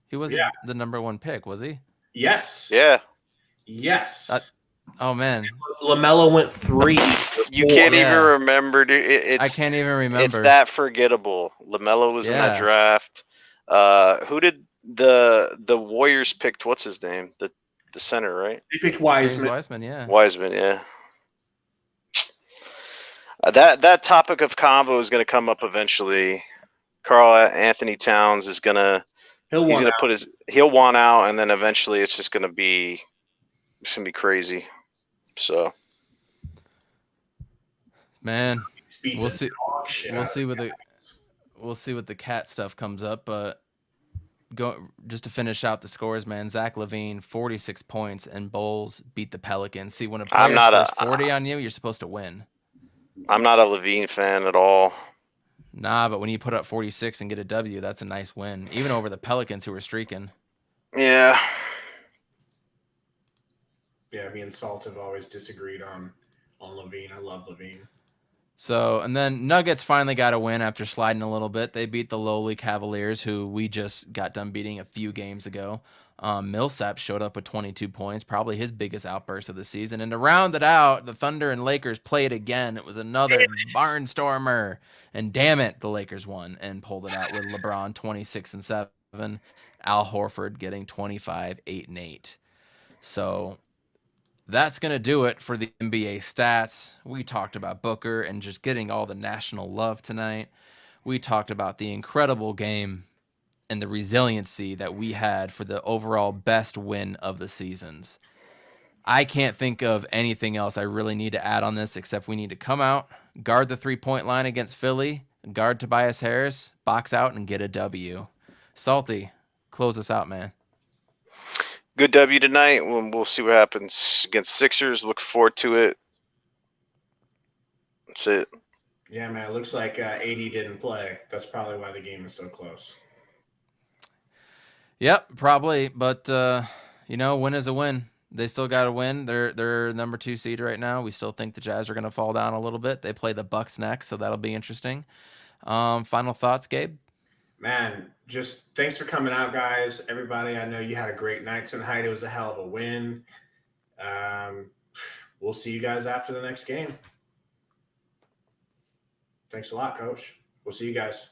He wasn't the number 1 pick, was he? Yes. Yeah. Yes. Oh, man. LaMelo went 3. You can't even remember, dude. I can't even remember. It's that forgettable. LaMelo was in that draft. Who did the Warriors picked? What's his name? The center, right? They picked Wiseman. James Wiseman, yeah. Wiseman, yeah. That topic of combo is going to come up eventually. Karl Anthony Towns is gonna he'll want out, and then eventually it's just gonna be crazy. So, man, we'll see. We'll see what the Cat stuff comes up. But just to finish out the scores, man. Zach LaVine 46 points, and Bulls beat the Pelicans. See, when a player scores 40 on you, you're supposed to win. I'm not a LaVine fan at all. Nah, but when you put up 46 and get a W, that's a nice win, even over the Pelicans who were streaking. Yeah. Yeah, me and Salt have always disagreed on LaVine. I love LaVine. So, and then Nuggets finally got a win after sliding a little bit. They beat the lowly Cavaliers, who we just got done beating a few games ago. Millsap showed up with 22 points, probably his biggest outburst of the season. And to round it out, the Thunder and Lakers played again. It was another barnstormer. And damn it, the Lakers won and pulled it out with LeBron 26 and 7, Al Horford getting 25, 8 and 8. So that's going to do it for the NBA stats. We talked about Booker and just getting all the national love tonight. We talked about the incredible game and the resiliency that we had for the overall best win of the seasons. I can't think of anything else I really need to add on this except we need to come out, guard the 3-point line against Philly, guard Tobias Harris, box out, and get a W. Salty, close us out, man. Good W tonight. We'll see what happens against Sixers. Look forward to it. That's it. Yeah, man. It looks like AD didn't play. That's probably why the game is so close. Yep, probably. But, win is a win. They still got to win. They're number 2 seed right now. We still think the Jazz are going to fall down a little bit. They play the Bucks next, so that'll be interesting. Final thoughts, Gabe? Man, just thanks for coming out, guys. Everybody, I know you had a great night tonight. It was a hell of a win. We'll see you guys after the next game. Thanks a lot, Coach. We'll see you guys.